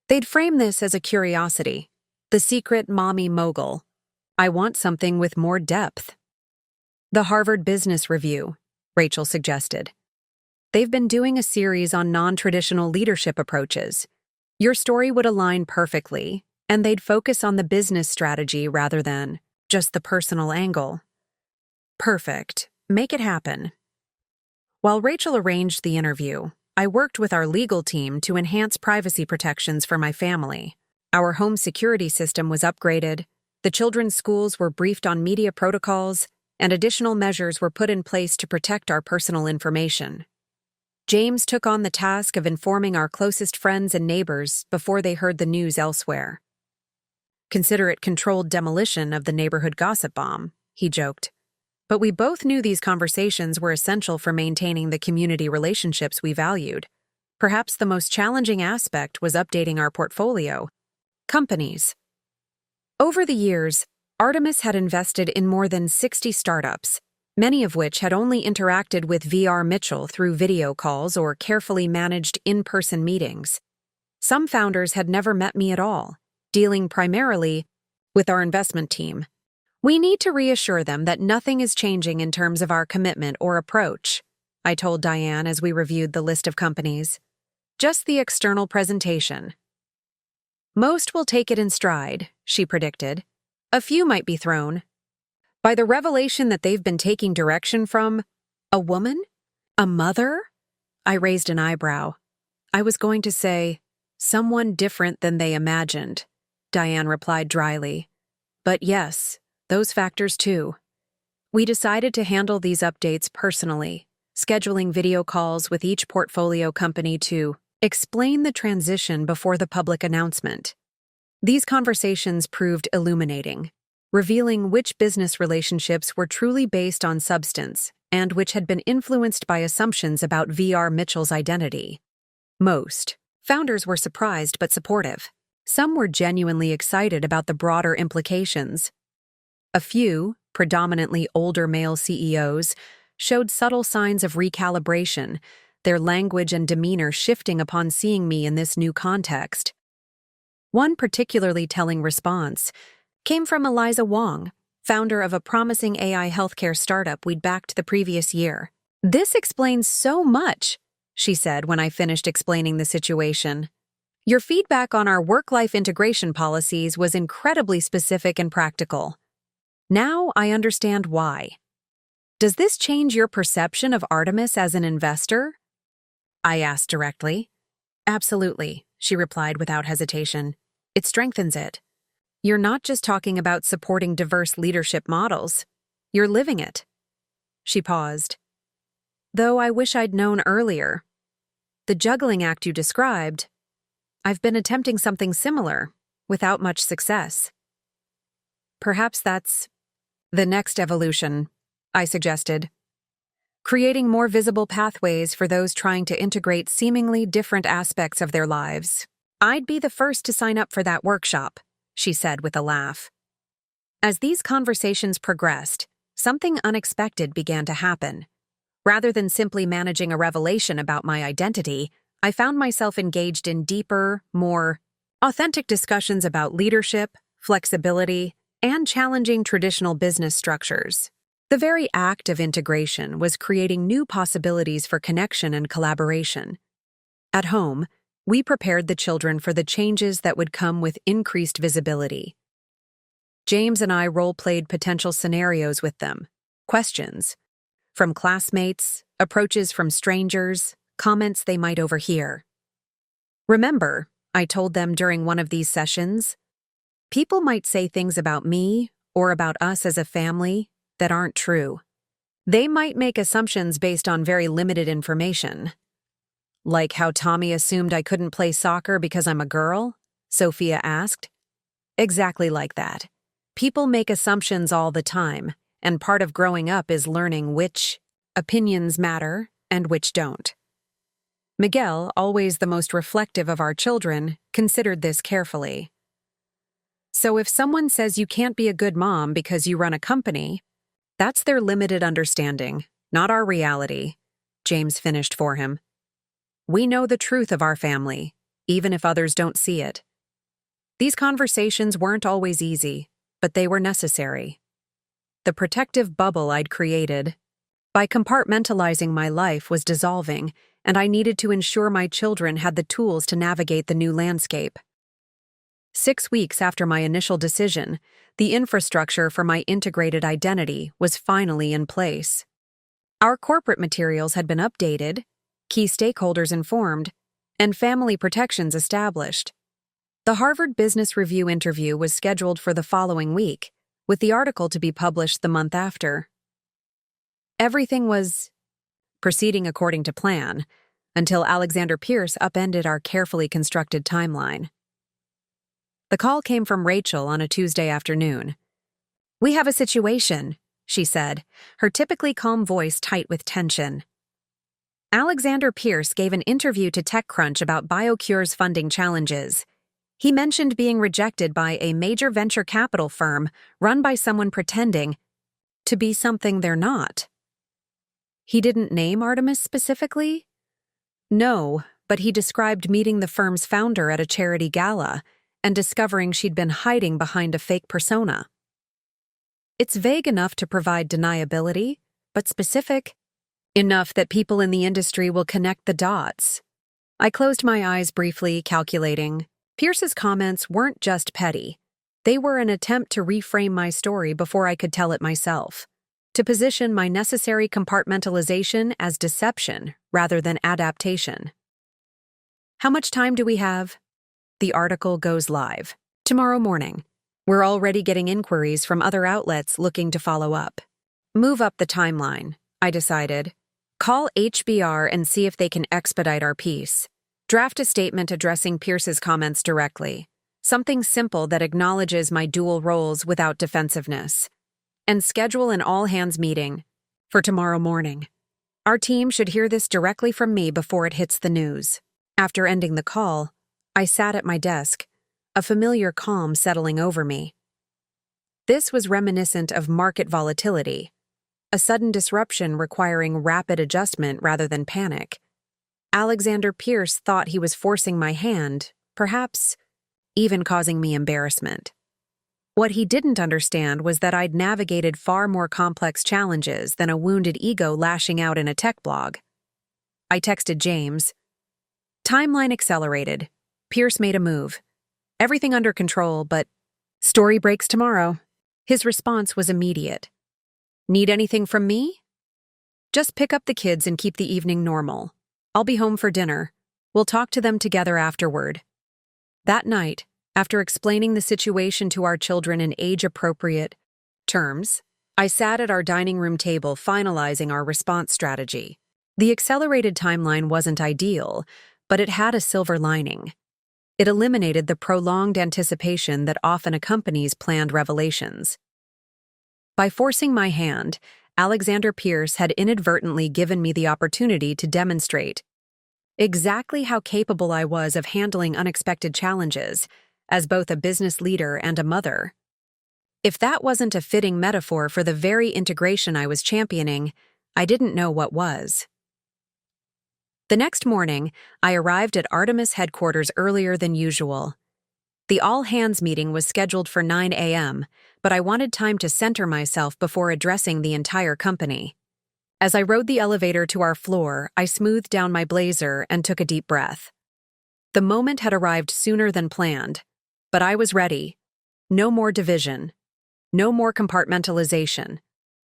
"They'd frame this as a curiosity, the secret mommy mogul. I want something with more depth." "The Harvard Business Review," Rachel suggested. "They've been doing a series on non-traditional leadership approaches. Your story would align perfectly, and they'd focus on the business strategy rather than just the personal angle." "Perfect. Make it happen." While Rachel arranged the interview, I worked with our legal team to enhance privacy protections for my family. Our home security system was upgraded, the children's schools were briefed on media protocols, and additional measures were put in place to protect our personal information. James took on the task of informing our closest friends and neighbors before they heard the news elsewhere. Consider it controlled demolition of the neighborhood gossip bomb, he joked. But we both knew these conversations were essential for maintaining the community relationships we valued. Perhaps the most challenging aspect was updating our portfolio. Companies. Over the years, Artemis had invested in more than 60 startups, many of which had only interacted with VR Mitchell through video calls or carefully managed in-person meetings. Some founders had never met me at all, dealing primarily with our investment team. We need to reassure them that nothing is changing in terms of our commitment or approach, I told Diane as we reviewed the list of companies. Just the external presentation. Most will take it in stride, she predicted. A few might be thrown by the revelation that they've been taking direction from a woman? A mother? I raised an eyebrow. I was going to say, someone different than they imagined, Diane replied dryly. But yes, those factors too. We decided to handle these updates personally, scheduling video calls with each portfolio company to explain the transition before the public announcement. These conversations proved illuminating, revealing which business relationships were truly based on substance and which had been influenced by assumptions about VR Mitchell's identity. Most founders were surprised but supportive. Some were genuinely excited about the broader implications. A few, predominantly older male CEOs, showed subtle signs of recalibration, their language and demeanor shifting upon seeing me in this new context. One particularly telling response came from Eliza Wong, founder of a promising AI healthcare startup we'd backed the previous year. "This explains so much," she said when I finished explaining the situation. "Your feedback on our work-life integration policies was incredibly specific and practical. Now I understand why. Does this change your perception of Artemis as an investor?" I asked directly. "Absolutely," she replied without hesitation. "It strengthens it. You're not just talking about supporting diverse leadership models. You're living it." She paused. "Though I wish I'd known earlier. The juggling act you described, I've been attempting something similar, without much success." "Perhaps that's the next evolution," I suggested. "Creating more visible pathways for those trying to integrate seemingly different aspects of their lives. I'd be the first to sign up for that workshop," she said with a laugh. As these conversations progressed, something unexpected began to happen. Rather than simply managing a revelation about my identity, I found myself engaged in deeper, more authentic discussions about leadership, flexibility, and challenging traditional business structures. The very act of integration was creating new possibilities for connection and collaboration. At home, we prepared the children for the changes that would come with increased visibility. James and I role-played potential scenarios with them, questions from classmates, approaches from strangers, comments they might overhear. "Remember," I told them during one of these sessions, "people might say things about me or about us as a family that aren't true. They might make assumptions based on very limited information." "Like how Tommy assumed I couldn't play soccer because I'm a girl?" Sophia asked. "Exactly like that. People make assumptions all the time, and part of growing up is learning which opinions matter and which don't." Miguel, always the most reflective of our children, considered this carefully. "So if someone says you can't be a good mom because you run a company, that's their limited understanding, not our reality," James finished for him. "We know the truth of our family, even if others don't see it." These conversations weren't always easy, but they were necessary. The protective bubble I'd created by compartmentalizing my life was dissolving, and I needed to ensure my children had the tools to navigate the new landscape. 6 weeks after my initial decision, the infrastructure for my integrated identity was finally in place. Our corporate materials had been updated, key stakeholders informed, and family protections established. The Harvard Business Review interview was scheduled for the following week, with the article to be published the month after. Everything was proceeding according to plan, until Alexander Pierce upended our carefully constructed timeline. The call came from Rachel on a Tuesday afternoon. "We have a situation," she said, her typically calm voice tight with tension. Alexander Pierce gave an interview to TechCrunch about BioCure's funding challenges. He mentioned being rejected by a major venture capital firm run by someone pretending to be something they're not. He didn't name Artemis specifically? No, but he described meeting the firm's founder at a charity gala and discovering she'd been hiding behind a fake persona. It's vague enough to provide deniability, but specific enough that people in the industry will connect the dots. I closed my eyes briefly, calculating. Pierce's comments weren't just petty. They were an attempt to reframe my story before I could tell it myself, to position my necessary compartmentalization as deception rather than adaptation. "How much time do we have?" The article goes live tomorrow morning. We're already getting inquiries from other outlets looking to follow up. Move up the timeline, I decided. Call HBR and see if they can expedite our piece. Draft a statement addressing Pierce's comments directly. Something simple that acknowledges my dual roles without defensiveness. And schedule an all-hands meeting for tomorrow morning. Our team should hear this directly from me before it hits the news. After ending the call, I sat at my desk, a familiar calm settling over me. This was reminiscent of market volatility, a sudden disruption requiring rapid adjustment rather than panic. Alexander Pierce thought he was forcing my hand, perhaps even causing me embarrassment. What he didn't understand was that I'd navigated far more complex challenges than a wounded ego lashing out in a tech blog. I texted James. Timeline accelerated. Pierce made a move. Everything under control, but story breaks tomorrow. His response was immediate. Need anything from me? Just pick up the kids and keep the evening normal. I'll be home for dinner. We'll talk to them together afterward. That night, after explaining the situation to our children in age-appropriate terms, I sat at our dining room table finalizing our response strategy. The accelerated timeline wasn't ideal, but it had a silver lining. It eliminated the prolonged anticipation that often accompanies planned revelations. By forcing my hand, Alexander Pierce had inadvertently given me the opportunity to demonstrate exactly how capable I was of handling unexpected challenges, as both a business leader and a mother. If that wasn't a fitting metaphor for the very integration I was championing, I didn't know what was. The next morning, I arrived at Artemis headquarters earlier than usual. The all-hands meeting was scheduled for 9 a.m., but I wanted time to center myself before addressing the entire company. As I rode the elevator to our floor, I smoothed down my blazer and took a deep breath. The moment had arrived sooner than planned, but I was ready. No more division. No more compartmentalization.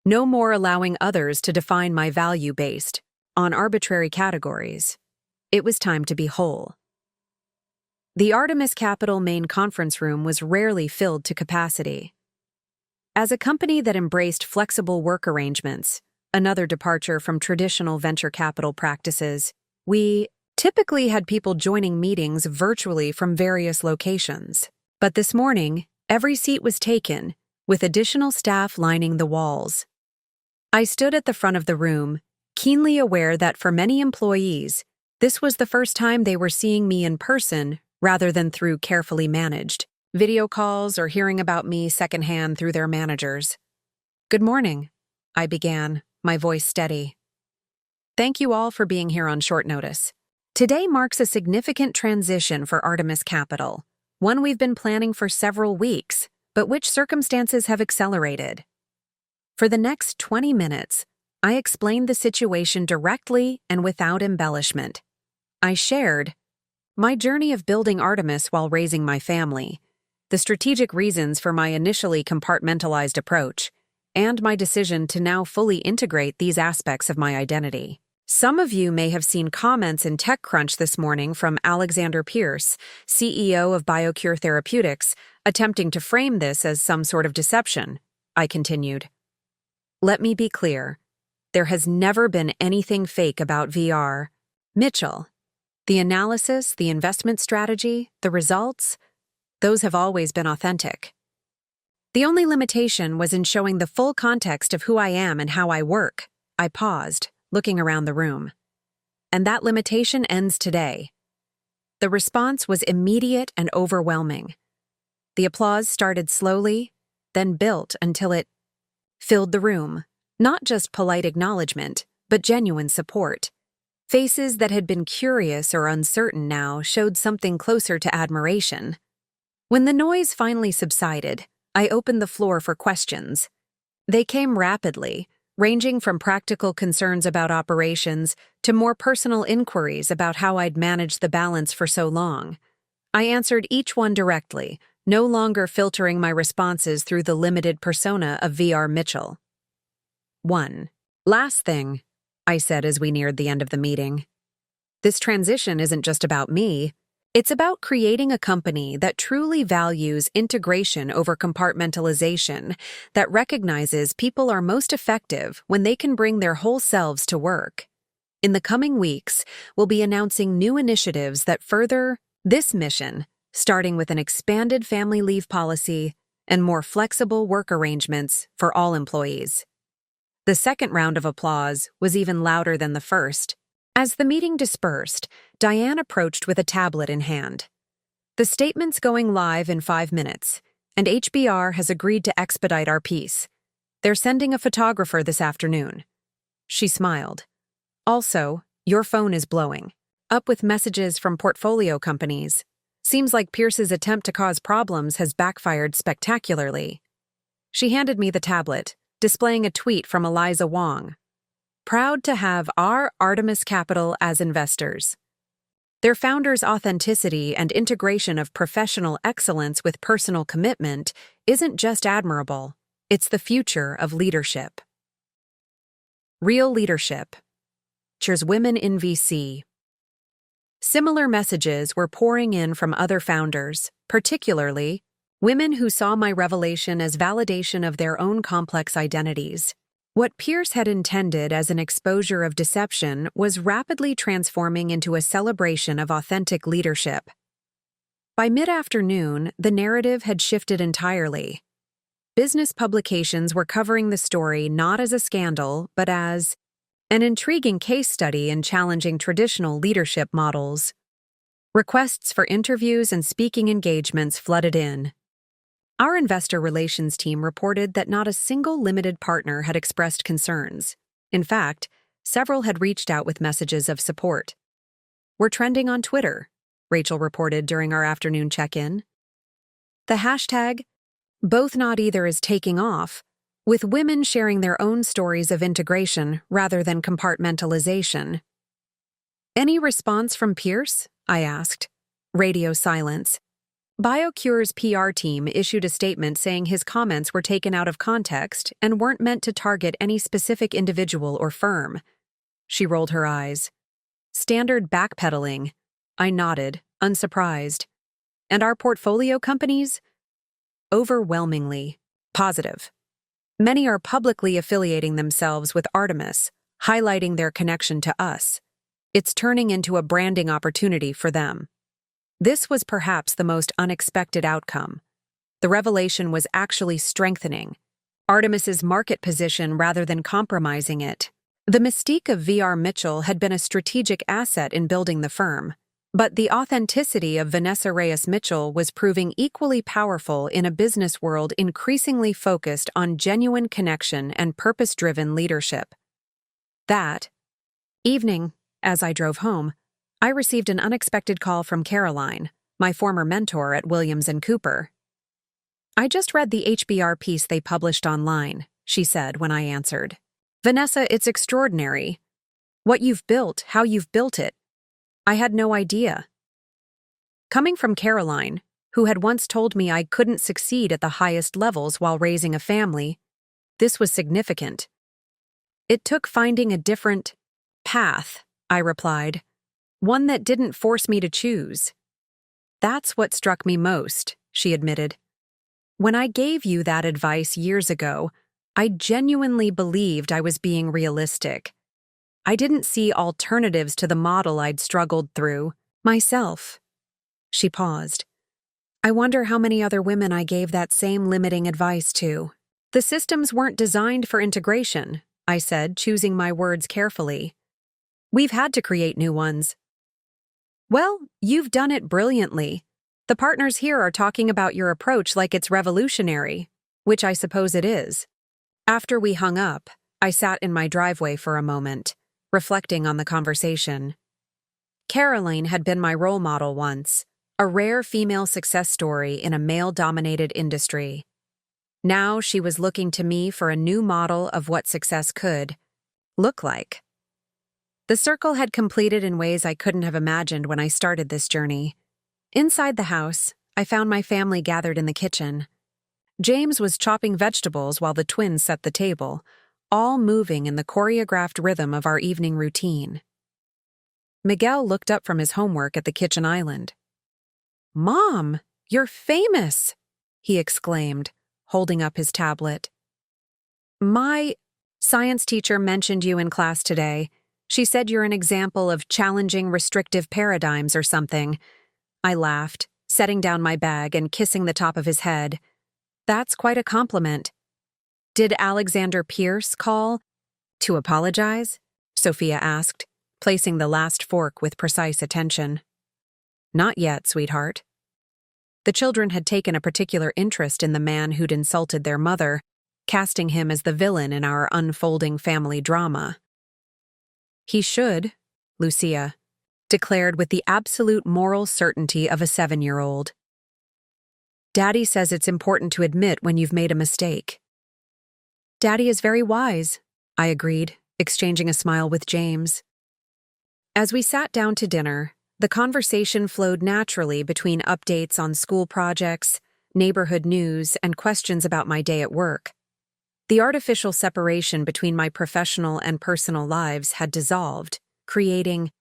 No more allowing others to define my value based on arbitrary categories. It was time to be whole. The Artemis Capital main conference room was rarely filled to capacity. As a company that embraced flexible work arrangements, another departure from traditional venture capital practices, we typically had people joining meetings virtually from various locations. But this morning, every seat was taken, with additional staff lining the walls. I stood at the front of the room, keenly aware that for many employees, this was the first time they were seeing me in person rather than through carefully managed video calls or hearing about me secondhand through their managers. Good morning, I began, my voice steady. Thank you all for being here on short notice. Today marks a significant transition for Artemis Capital, one we've been planning for several weeks, but which circumstances have accelerated. For the next 20 minutes, I explained the situation directly and without embellishment. I shared my journey of building Artemis while raising my family, the strategic reasons for my initially compartmentalized approach, and my decision to now fully integrate these aspects of my identity. Some of you may have seen comments in TechCrunch this morning from Alexander Pierce, CEO of BioCure Therapeutics, attempting to frame this as some sort of deception. I continued. Let me be clear. There has never been anything fake about VR. Mitchell. The analysis, the investment strategy, the results, those have always been authentic. The only limitation was in showing the full context of who I am and how I work. I paused, looking around the room. And that limitation ends today. The response was immediate and overwhelming. The applause started slowly, then built until it filled the room. Not just polite acknowledgement, but genuine support. Faces that had been curious or uncertain now showed something closer to admiration. When the noise finally subsided, I opened the floor for questions. They came rapidly, ranging from practical concerns about operations to more personal inquiries about how I'd managed the balance for so long. I answered each one directly, no longer filtering my responses through the limited persona of VR Mitchell. 1. Last thing, I said as we neared the end of the meeting. This transition isn't just about me. It's about creating a company that truly values integration over compartmentalization, that recognizes people are most effective when they can bring their whole selves to work. In the coming weeks, we'll be announcing new initiatives that further this mission, starting with an expanded family leave policy and more flexible work arrangements for all employees. The second round of applause was even louder than the first. As the meeting dispersed, Diane approached with a tablet in hand. The statement's going live in 5 minutes, and HBR has agreed to expedite our piece. They're sending a photographer this afternoon. She smiled. Also, your phone is blowing up with messages from portfolio companies. Seems like Pierce's attempt to cause problems has backfired spectacularly. She handed me the tablet, displaying a tweet from Eliza Wong. Proud to have our Artemis Capital as investors. Their founder's authenticity and integration of professional excellence with personal commitment isn't just admirable, it's the future of leadership. Real leadership. Cheers women in VC. Similar messages were pouring in from other founders, particularly women who saw my revelation as validation of their own complex identities. What Pierce had intended as an exposure of deception was rapidly transforming into a celebration of authentic leadership. By mid-afternoon, the narrative had shifted entirely. Business publications were covering the story not as a scandal, but as an intriguing case study in challenging traditional leadership models. Requests for interviews and speaking engagements flooded in. Our investor relations team reported that not a single limited partner had expressed concerns. In fact, several had reached out with messages of support. We're trending on Twitter, Rachel reported during our afternoon check-in. The hashtag, both not either, is taking off, with women sharing their own stories of integration rather than compartmentalization. Any response from Pierce? I asked. Radio silence. BioCure's PR team issued a statement saying his comments were taken out of context and weren't meant to target any specific individual or firm. She rolled her eyes. Standard backpedaling. I nodded, unsurprised. And our portfolio companies? Overwhelmingly positive. Many are publicly affiliating themselves with Artemis, highlighting their connection to us. It's turning into a branding opportunity for them. This was perhaps the most unexpected outcome. The revelation was actually strengthening Artemis's market position rather than compromising it. The mystique of VR Mitchell had been a strategic asset in building the firm, but the authenticity of Vanessa Reyes Mitchell was proving equally powerful in a business world increasingly focused on genuine connection and purpose-driven leadership. That evening, as I drove home, I received an unexpected call from Caroline, my former mentor at Williams & Cooper. I just read the HBR piece they published online, she said when I answered. Vanessa, it's extraordinary. What you've built, how you've built it. I had no idea. Coming from Caroline, who had once told me I couldn't succeed at the highest levels while raising a family, this was significant. It took finding a different path, I replied. One that didn't force me to choose. That's what struck me most, she admitted. When I gave you that advice years ago, I genuinely believed I was being realistic. I didn't see alternatives to the model I'd struggled through myself. She paused. I wonder how many other women I gave that same limiting advice to. The systems weren't designed for integration, I said, choosing my words carefully. We've had to create new ones. Well, you've done it brilliantly. The partners here are talking about your approach like it's revolutionary, which I suppose it is. After we hung up, I sat in my driveway for a moment, reflecting on the conversation. Caroline had been my role model once, a rare female success story in a male-dominated industry. Now she was looking to me for a new model of what success could look like. The circle had completed in ways I couldn't have imagined when I started this journey. Inside the house, I found my family gathered in the kitchen. James was chopping vegetables while the twins set the table, all moving in the choreographed rhythm of our evening routine. Miguel looked up from his homework at the kitchen island. "Mom, you're famous!" he exclaimed, holding up his tablet. "My science teacher mentioned you in class today. She said you're an example of challenging restrictive paradigms or something." I laughed, setting down my bag and kissing the top of his head. "That's quite a compliment." "Did Alexander Pierce call to apologize?" Sophia asked, placing the last fork with precise attention. "Not yet, sweetheart." The children had taken a particular interest in the man who'd insulted their mother, casting him as the villain in our unfolding family drama. "He should," Lucia declared with the absolute moral certainty of a 7-year-old. "Daddy says it's important to admit when you've made a mistake." "Daddy is very wise," I agreed, exchanging a smile with James. As we sat down to dinner, the conversation flowed naturally between updates on school projects, neighborhood news, and questions about my day at work. The artificial separation between my professional and personal lives had dissolved, creating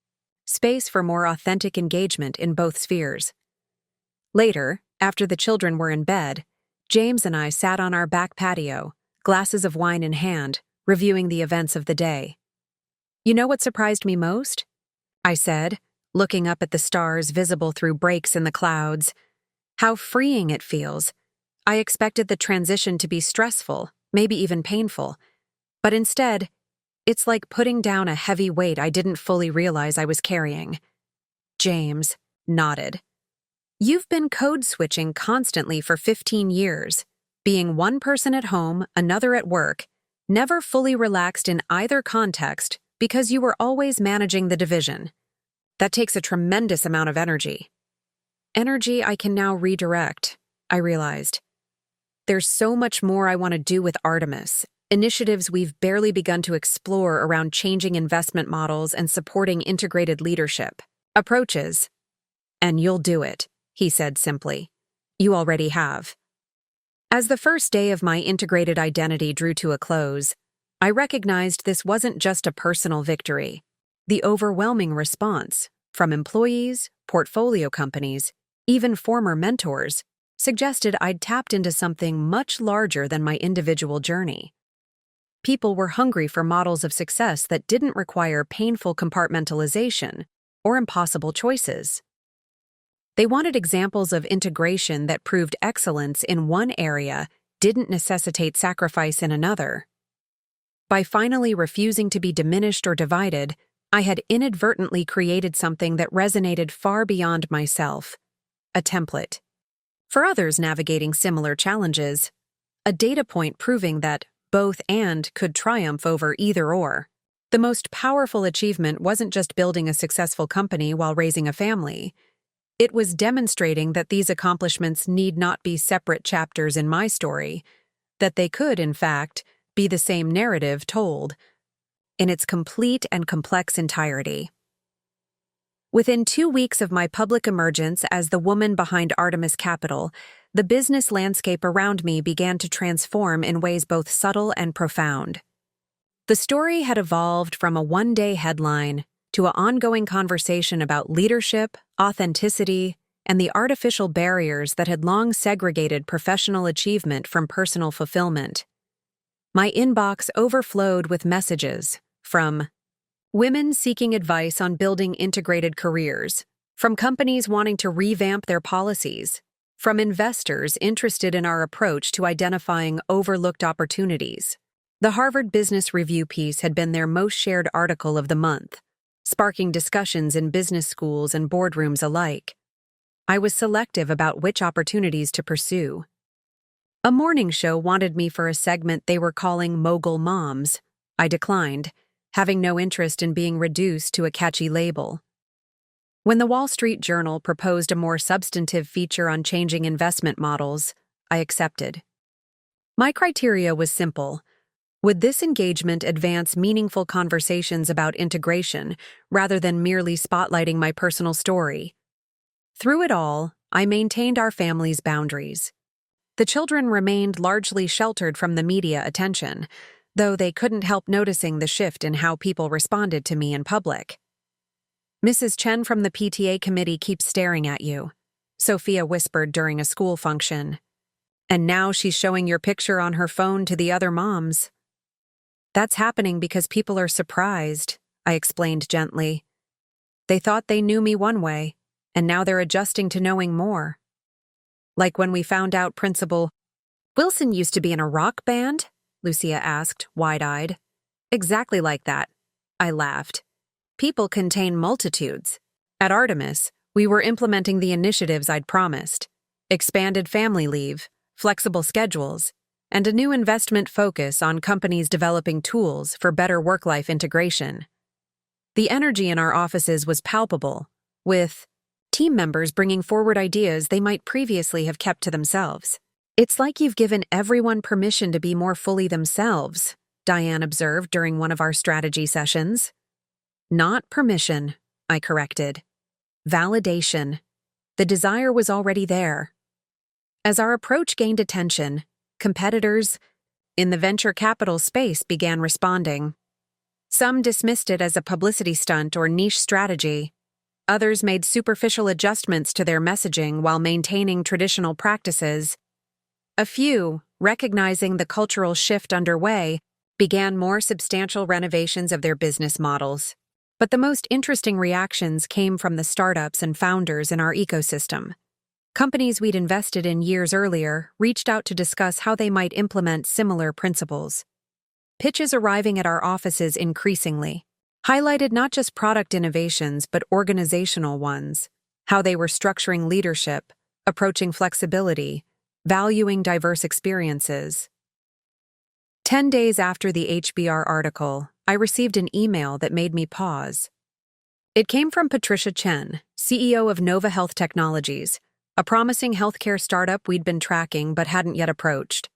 space for more authentic engagement in both spheres. Later, after the children were in bed, James and I sat on our back patio, glasses of wine in hand, reviewing the events of the day. "You know what surprised me most?" I said, looking up at the stars visible through breaks in the clouds. "How freeing it feels. I expected the transition to be stressful, maybe even painful. But instead, it's like putting down a heavy weight I didn't fully realize I was carrying." James nodded. "You've been code switching constantly for 15 years, being one person at home, another at work, never fully relaxed in either context because you were always managing the division. That takes a tremendous amount of energy." Energy I can now redirect, I realized. There's so much more I want to do with Artemis, initiatives we've barely begun to explore around changing investment models and supporting integrated leadership approaches. "And you'll do it," he said simply. "You already have." As the first day of my integrated identity drew to a close, I recognized this wasn't just a personal victory. The overwhelming response from employees, portfolio companies, even former mentors, suggested I'd tapped into something much larger than my individual journey. People were hungry for models of success that didn't require painful compartmentalization or impossible choices. They wanted examples of integration that proved excellence in one area didn't necessitate sacrifice in another. By finally refusing to be diminished or divided, I had inadvertently created something that resonated far beyond myself, a template. For others navigating similar challenges, a data point proving that both and could triumph over either or. The most powerful achievement wasn't just building a successful company while raising a family. It was demonstrating that these accomplishments need not be separate chapters in my story, that they could, in fact, be the same narrative told in its complete and complex entirety. Within 2 weeks of my public emergence as the woman behind Artemis Capital, the business landscape around me began to transform in ways both subtle and profound. The story had evolved from a one-day headline to an ongoing conversation about leadership, authenticity, and the artificial barriers that had long segregated professional achievement from personal fulfillment. My inbox overflowed with messages from Women seeking advice on building integrated careers, from companies wanting to revamp their policies, from investors interested in our approach to identifying overlooked opportunities. The Harvard Business Review piece had been their most shared article of the month, sparking discussions in business schools and boardrooms alike. I was selective about which opportunities to pursue. A morning show wanted me for a segment they were calling Mogul Moms. I declined, having no interest in being reduced to a catchy label. When the Wall Street Journal proposed a more substantive feature on changing investment models, I accepted. My criteria was simple. Would this engagement advance meaningful conversations about integration rather than merely spotlighting my personal story? Through it all, I maintained our family's boundaries. The children remained largely sheltered from the media attention, though they couldn't help noticing the shift in how people responded to me in public. "Mrs. Chen from the PTA committee keeps staring at you," Sophia whispered during a school function. "And now she's showing your picture on her phone to the other moms." "That's happening because people are surprised," I explained gently. "They thought they knew me one way, and now they're adjusting to knowing more." "Like when we found out Principal Wilson used to be in a rock band?" Lucia asked, wide-eyed. "Exactly like that," I laughed. "People contain multitudes. At Artemis, we were implementing the initiatives I'd promised: expanded family leave, flexible schedules, and a new investment focus on companies developing tools for better work-life integration. The energy in our offices was palpable, with team members bringing forward ideas they might previously have kept to themselves. "It's like you've given everyone permission to be more fully themselves," Diane observed during one of our strategy sessions. "Not permission," I corrected. "Validation." The desire was already there. As our approach gained attention, competitors in the venture capital space began responding. Some dismissed it as a publicity stunt or niche strategy. Others made superficial adjustments to their messaging while maintaining traditional practices. A few, recognizing the cultural shift underway, began more substantial renovations of their business models. But the most interesting reactions came from the startups and founders in our ecosystem. Companies we'd invested in years earlier reached out to discuss how they might implement similar principles. Pitches arriving at our offices increasingly highlighted not just product innovations but organizational ones, how they were structuring leadership, approaching flexibility, valuing diverse experiences. 10 days after the HBR article, I received an email that made me pause. It came from Patricia Chen, CEO of Nova Health Technologies, a promising healthcare startup we'd been tracking but hadn't yet approached.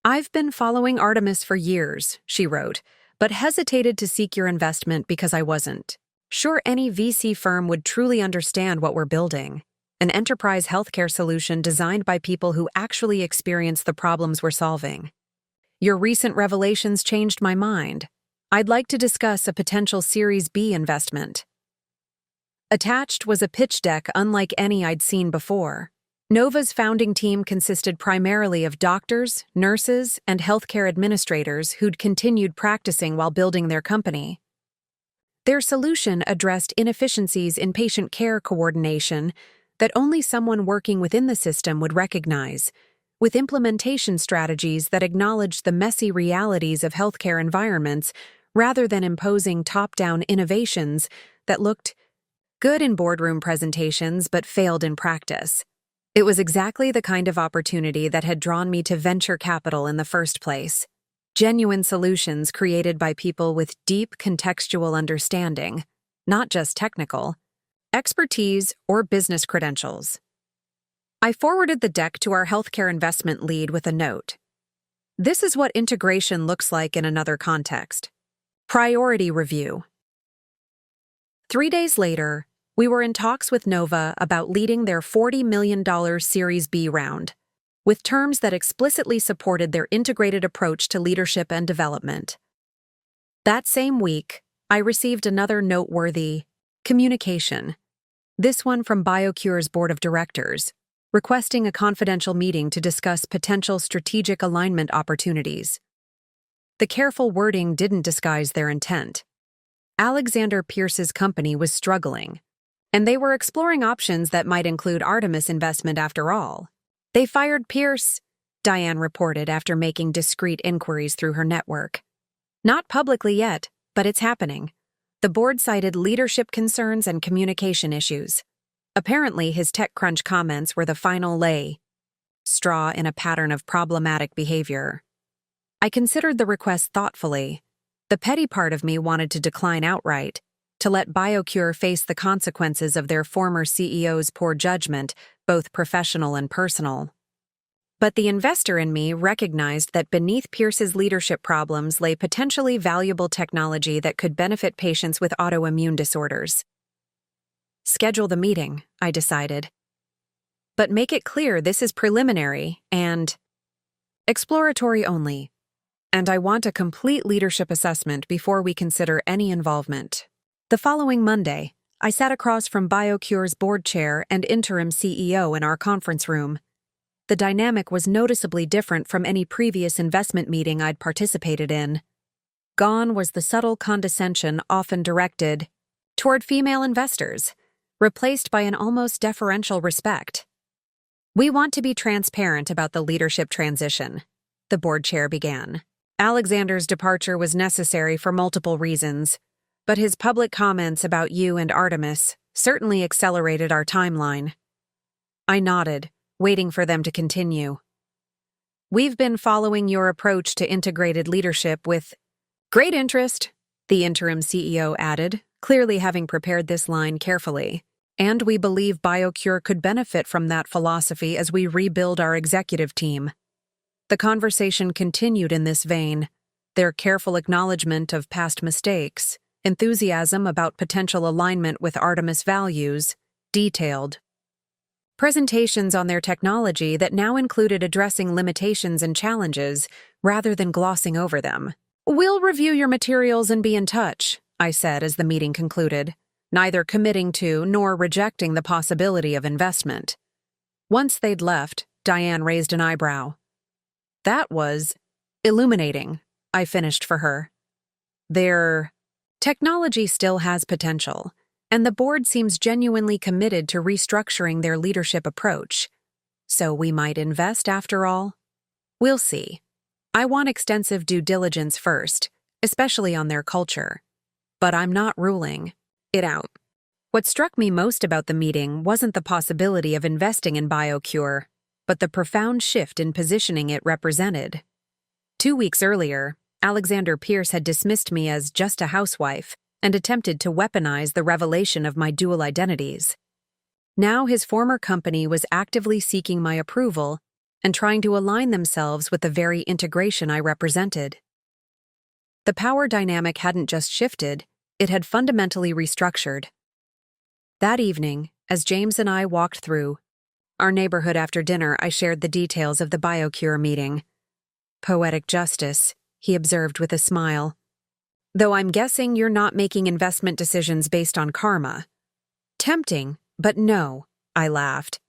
"I've been following Artemis for years," she wrote, "but hesitated to seek your investment because I wasn't sure any VC firm would truly understand what we're building. An enterprise healthcare solution designed by people who actually experience the problems we're solving. Your recent revelations changed my mind. I'd like to discuss a potential Series B investment." Attached was a pitch deck unlike any I'd seen before. Nova's founding team consisted primarily of doctors, nurses, and healthcare administrators who'd continued practicing while building their company. Their solution addressed inefficiencies in patient care coordination that only someone working within the system would recognize, with implementation strategies that acknowledged the messy realities of healthcare environments rather than imposing top-down innovations that looked good in boardroom presentations but failed in practice. It was exactly the kind of opportunity that had drawn me to venture capital in the first place. Genuine solutions created by people with deep contextual understanding, not just technical, expertise or business credentials. I forwarded the deck to our healthcare investment lead with a note. "This is what integration looks like in another context. Priority review." 3 days later, we were in talks with Nova about leading their $40 million Series B round, with terms that explicitly supported their integrated approach to leadership and development. That same week, I received another noteworthy communication, this one from BioCure's board of directors, requesting a confidential meeting to discuss potential strategic alignment opportunities. The careful wording didn't disguise their intent. Alexander Pierce's company was struggling, and they were exploring options that might include Artemis investment after all. They fired Pierce, Diane reported after making discreet inquiries through her network. Not publicly yet, but it's happening. The board cited leadership concerns and communication issues. Apparently, his TechCrunch comments were the final straw in a pattern of problematic behavior. I considered the request thoughtfully. The petty part of me wanted to decline outright, to let BioCure face the consequences of their former CEO's poor judgment, both professional and personal. But the investor in me recognized that beneath Pierce's leadership problems lay potentially valuable technology that could benefit patients with autoimmune disorders. Schedule the meeting, I decided. But make it clear this is preliminary and exploratory only. And I want a complete leadership assessment before we consider any involvement. The following Monday, I sat across from BioCure's board chair and interim CEO in our conference room. The dynamic was noticeably different from any previous investment meeting I'd participated in. Gone was the subtle condescension often directed toward female investors, replaced by an almost deferential respect. We want to be transparent about the leadership transition, the board chair began. Alexander's departure was necessary for multiple reasons, but his public comments about you and Artemis certainly accelerated our timeline. I nodded, waiting for them to continue. We've been following your approach to integrated leadership with great interest, the interim CEO added, clearly having prepared this line carefully. And we believe BioCure could benefit from that philosophy as we rebuild our executive team. The conversation continued in this vein, their careful acknowledgement of past mistakes, enthusiasm about potential alignment with Artemis values, detailed presentations on their technology that now included addressing limitations and challenges rather than glossing over them. We'll review your materials and be in touch, I said as the meeting concluded, neither committing to nor rejecting the possibility of investment. Once they'd left, Diane raised an eyebrow. That was illuminating, I finished for her. Their technology still has potential, and the board seems genuinely committed to restructuring their leadership approach. So we might invest after all? We'll see. I want extensive due diligence first, especially on their culture. But I'm not ruling it out. What struck me most about the meeting wasn't the possibility of investing in BioCure, but the profound shift in positioning it represented. 2 weeks earlier, Alexander Pierce had dismissed me as just a housewife and attempted to weaponize the revelation of my dual identities. Now his former company was actively seeking my approval and trying to align themselves with the very integration I represented. The power dynamic hadn't just shifted, it had fundamentally restructured. That evening, as James and I walked through our neighborhood after dinner, I shared the details of the BioCure meeting. Poetic justice, he observed with a smile. Though I'm guessing you're not making investment decisions based on karma. Tempting, but no, I laughed.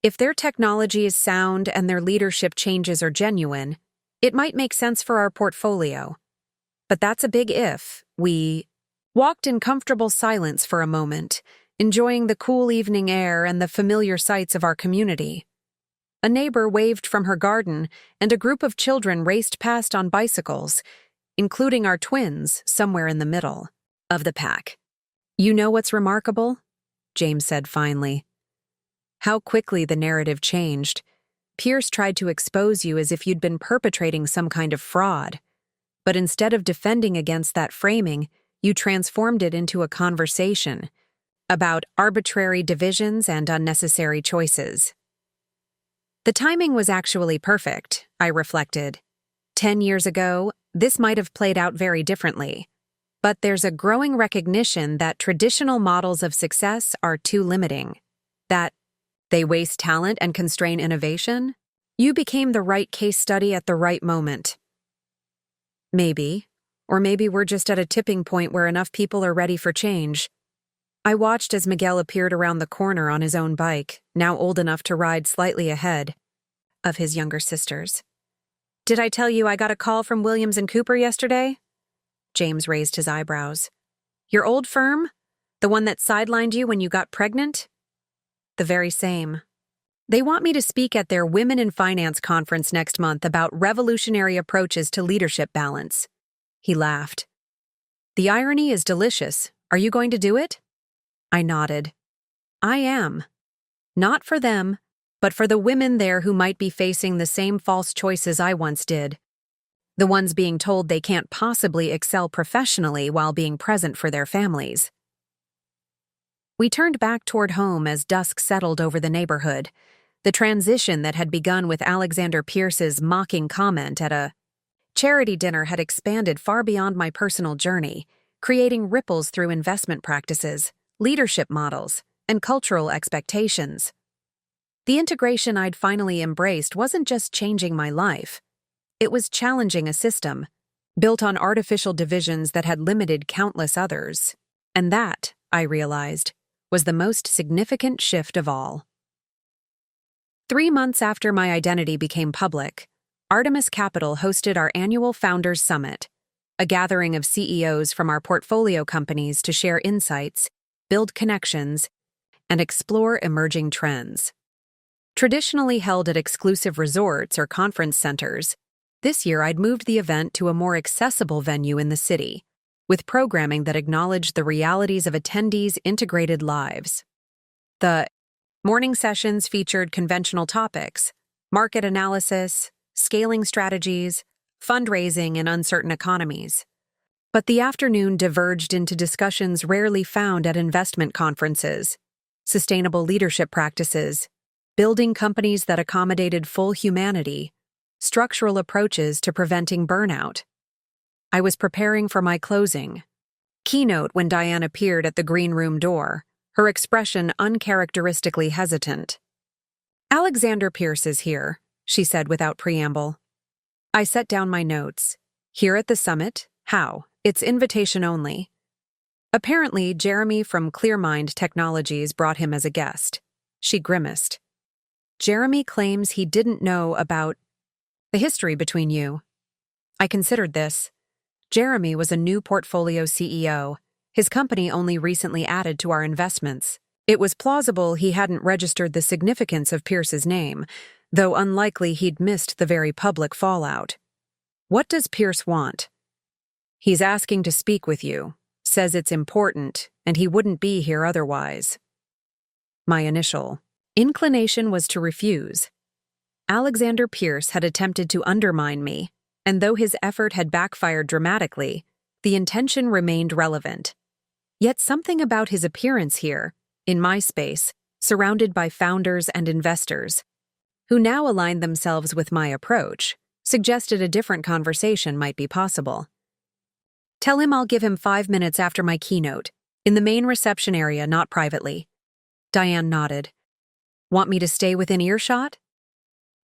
If their technology is sound and their leadership changes are genuine, it might make sense for our portfolio. But that's a big if. We walked in comfortable silence for a moment, enjoying the cool evening air and the familiar sights of our community. A neighbor waved from her garden, and a group of children raced past on bicycles, including our twins somewhere in the middle of the pack. You know what's remarkable? James said finally. How quickly the narrative changed. Pierce tried to expose you as if you'd been perpetrating some kind of fraud. But instead of defending against that framing, you transformed it into a conversation about arbitrary divisions and unnecessary choices. The timing was actually perfect, I reflected. 10 years ago, this might have played out very differently. But there's a growing recognition that traditional models of success are too limiting, that they waste talent and constrain innovation. You became the right case study at the right moment. Maybe, or maybe we're just at a tipping point where enough people are ready for change. I watched as Miguel appeared around the corner on his own bike, now old enough to ride slightly ahead of his younger sisters. Did I tell you I got a call from Williams and Cooper yesterday? James raised his eyebrows. Your old firm? The one that sidelined you when you got pregnant? The very same. They want me to speak at their Women in Finance conference next month about revolutionary approaches to leadership balance. He laughed. The irony is delicious. Are you going to do it? I nodded. I am. Not for them, but for the women there who might be facing the same false choices I once did. The ones being told they can't possibly excel professionally while being present for their families. We turned back toward home as dusk settled over the neighborhood. The transition that had begun with Alexander Pierce's mocking comment at a charity dinner had expanded far beyond my personal journey, creating ripples through investment practices, leadership models, and cultural expectations. The integration I'd finally embraced wasn't just changing my life. It was challenging a system, built on artificial divisions that had limited countless others. And that, I realized, was the most significant shift of all. 3 months after my identity became public, Artemis Capital hosted our annual Founders Summit, a gathering of CEOs from our portfolio companies to share insights, build connections, and explore emerging trends. Traditionally held at exclusive resorts or conference centers, this year I'd moved the event to a more accessible venue in the city, with programming that acknowledged the realities of attendees' integrated lives. The morning sessions featured conventional topics, market analysis, scaling strategies, fundraising in uncertain economies. But the afternoon diverged into discussions rarely found at investment conferences: sustainable leadership practices, building companies that accommodated full humanity, structural approaches to preventing burnout. I was preparing for my closing keynote when Diane appeared at the green room door, her expression uncharacteristically hesitant. Alexander Pierce is here, she said without preamble. I set down my notes. Here at the summit? How? It's invitation only. Apparently, Jeremy from Clearmind Technologies brought him as a guest. She grimaced. Jeremy claims he didn't know about the history between you. I considered this. Jeremy was a new portfolio CEO. His company only recently added to our investments. It was plausible he hadn't registered the significance of Pierce's name, though unlikely he'd missed the very public fallout. What does Pierce want? He's asking to speak with you, says it's important, and he wouldn't be here otherwise. My initial inclination was to refuse. Alexander Pierce had attempted to undermine me, and though his effort had backfired dramatically, the intention remained relevant. Yet something about his appearance here, in my space, surrounded by founders and investors, who now aligned themselves with my approach, suggested a different conversation might be possible. Tell him I'll give him 5 minutes after my keynote, in the main reception area, not privately. Diane nodded. Want me to stay within earshot?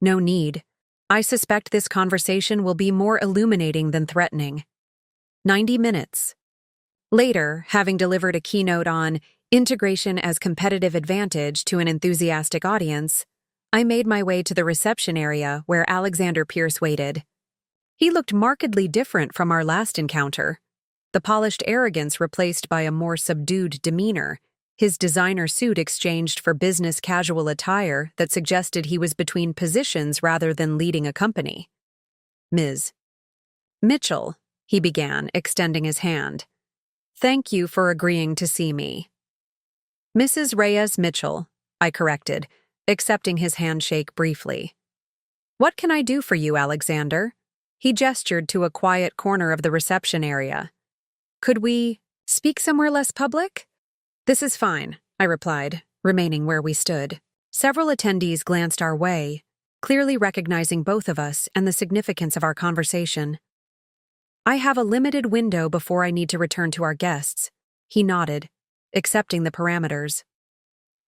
No need. I suspect this conversation will be more illuminating than threatening. 90 minutes. Later, having delivered a keynote on integration as competitive advantage to an enthusiastic audience, I made my way to the reception area where Alexander Pierce waited. He looked markedly different from our last encounter, the polished arrogance replaced by a more subdued demeanor, his designer suit exchanged for business casual attire that suggested he was between positions rather than leading a company. Ms. Mitchell, he began, extending his hand. Thank you for agreeing to see me. Mrs. Reyes Mitchell, I corrected, accepting his handshake briefly. What can I do for you, Alexander? He gestured to a quiet corner of the reception area. Could we speak somewhere less public? This is fine, I replied, remaining where we stood. Several attendees glanced our way, clearly recognizing both of us and the significance of our conversation. I have a limited window before I need to return to our guests. He nodded, accepting the parameters.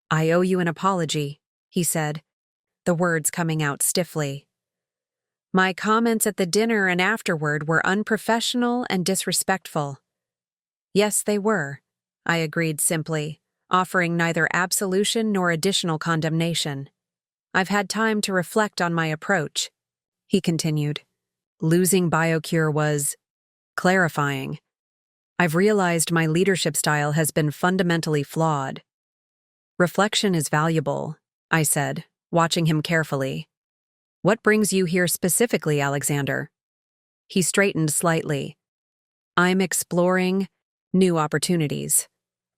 I owe you an apology, he said, the words coming out stiffly. My comments at the dinner and afterward were unprofessional and disrespectful. Yes, they were, I agreed simply, offering neither absolution nor additional condemnation. I've had time to reflect on my approach, he continued. Losing BioCure was clarifying. I've realized my leadership style has been fundamentally flawed. Reflection is valuable, I said, watching him carefully. What brings you here specifically, Alexander? He straightened slightly. I'm exploring new opportunities.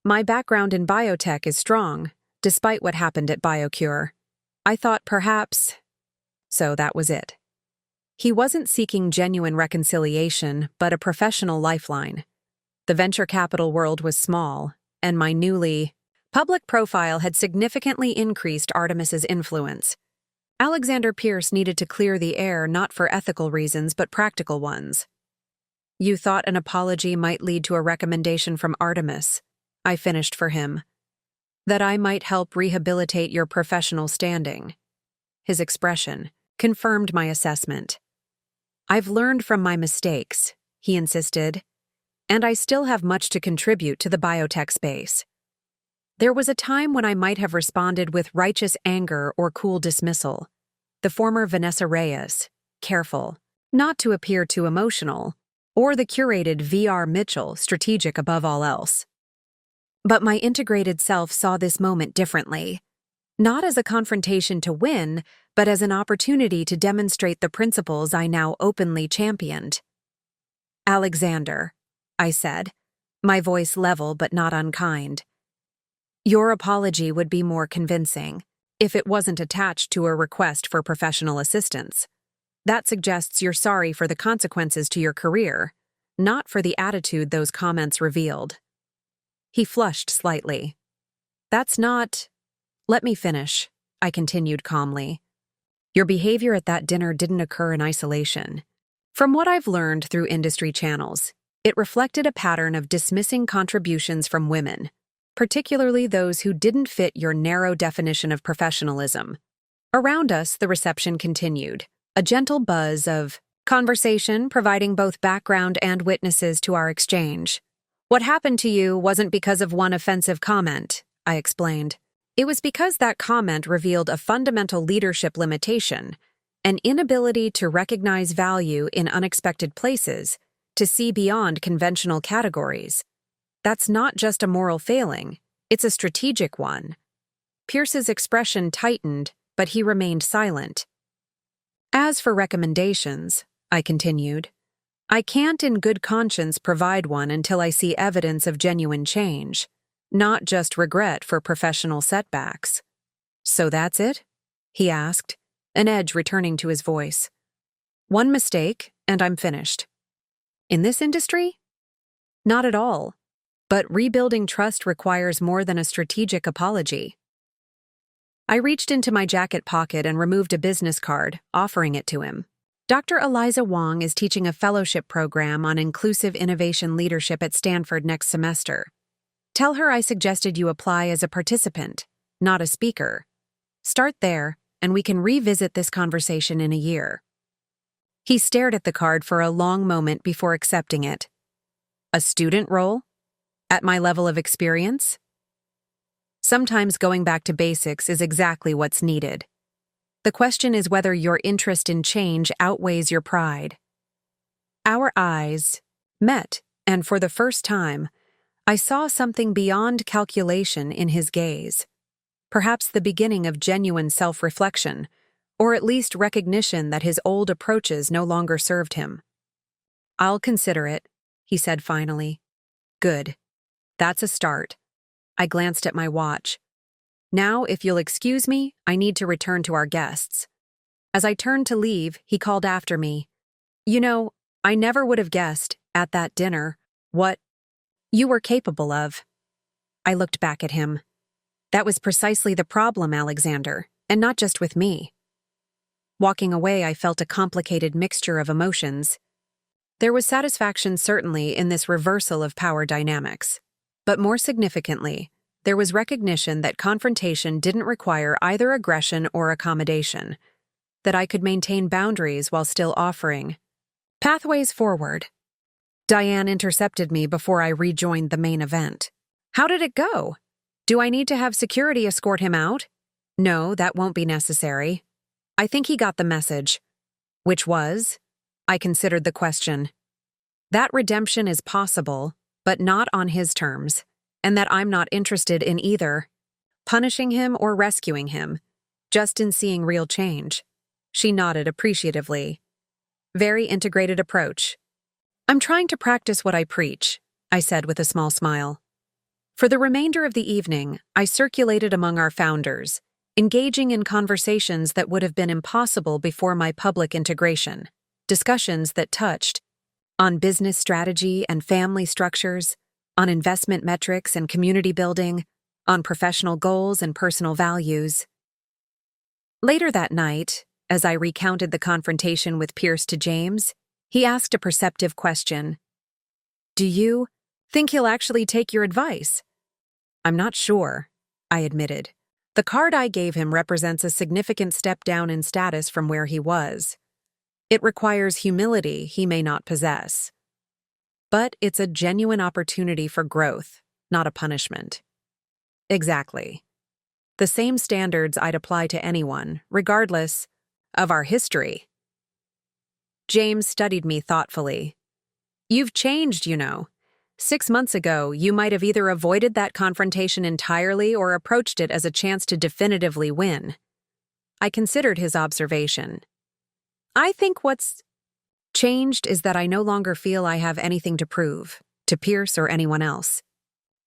My background in biotech is strong, despite what happened at BioCure. I thought perhaps... So that was it. He wasn't seeking genuine reconciliation, but a professional lifeline. The venture capital world was small, and my newly public profile had significantly increased Artemis's influence. Alexander Pierce needed to clear the air not for ethical reasons but practical ones. You thought an apology might lead to a recommendation from Artemis, I finished for him. That I might help rehabilitate your professional standing. His expression confirmed my assessment. I've learned from my mistakes, he insisted, and I still have much to contribute to the biotech space. There was a time when I might have responded with righteous anger or cool dismissal. The former Vanessa Reyes, careful, not to appear too emotional, or the curated VR Mitchell, strategic above all else. But my integrated self saw this moment differently, not as a confrontation to win, but as an opportunity to demonstrate the principles I now openly championed. Alexander, I said, my voice level but not unkind. Your apology would be more convincing if it wasn't attached to a request for professional assistance. That suggests you're sorry for the consequences to your career, not for the attitude those comments revealed. He flushed slightly. That's not... Let me finish, I continued calmly. Your behavior at that dinner didn't occur in isolation. From what I've learned through industry channels, it reflected a pattern of dismissing contributions from women, particularly those who didn't fit your narrow definition of professionalism. Around us, the reception continued, a gentle buzz of conversation providing both background and witnesses to our exchange. What happened to you wasn't because of one offensive comment, I explained. It was because that comment revealed a fundamental leadership limitation, an inability to recognize value in unexpected places, to see beyond conventional categories. That's not just a moral failing, it's a strategic one. Pierce's expression tightened, but he remained silent. As for recommendations, I continued, I can't in good conscience provide one until I see evidence of genuine change, not just regret for professional setbacks. So that's it? He asked, an edge returning to his voice. One mistake, and I'm finished. In this industry? Not at all. But rebuilding trust requires more than a strategic apology. I reached into my jacket pocket and removed a business card, offering it to him. Dr. Eliza Wong is teaching a fellowship program on inclusive innovation leadership at Stanford next semester. Tell her I suggested you apply as a participant, not a speaker. Start there, and we can revisit this conversation in a year. He stared at the card for a long moment before accepting it. A student role? At my level of experience? Sometimes going back to basics is exactly what's needed. The question is whether your interest in change outweighs your pride. Our eyes met, and for the first time, I saw something beyond calculation in his gaze. Perhaps the beginning of genuine self-reflection, or at least recognition that his old approaches no longer served him. I'll consider it, he said finally. Good. That's a start. I glanced at my watch. Now, if you'll excuse me, I need to return to our guests. As I turned to leave, he called after me. You know, I never would have guessed, at that dinner, what you were capable of. I looked back at him. That was precisely the problem, Alexander, and not just with me. Walking away, I felt a complicated mixture of emotions. There was satisfaction certainly in this reversal of power dynamics. But more significantly, there was recognition that confrontation didn't require either aggression or accommodation, that I could maintain boundaries while still offering pathways forward. Diane intercepted me before I rejoined the main event. How did it go? Do I need to have security escort him out? No, that won't be necessary. I think he got the message. Which was? I considered the question. That redemption is possible, but not on his terms, and that I'm not interested in either punishing him or rescuing him, just in seeing real change. She nodded appreciatively. Very integrated approach. I'm trying to practice what I preach, I said with a small smile. For the remainder of the evening, I circulated among our founders, engaging in conversations that would have been impossible before my public integration, discussions that touched on business strategy and family structures, on investment metrics and community building, on professional goals and personal values. Later that night, as I recounted the confrontation with Pierce to James, he asked a perceptive question. Do you think he'll actually take your advice? I'm not sure, I admitted. The card I gave him represents a significant step down in status from where he was. It requires humility he may not possess. But it's a genuine opportunity for growth, not a punishment. Exactly. The same standards I'd apply to anyone, regardless of our history. James studied me thoughtfully. You've changed, you know. 6 months ago, you might have either avoided that confrontation entirely or approached it as a chance to definitively win. I considered his observation. I think what's changed is that I no longer feel I have anything to prove, to Pierce or anyone else.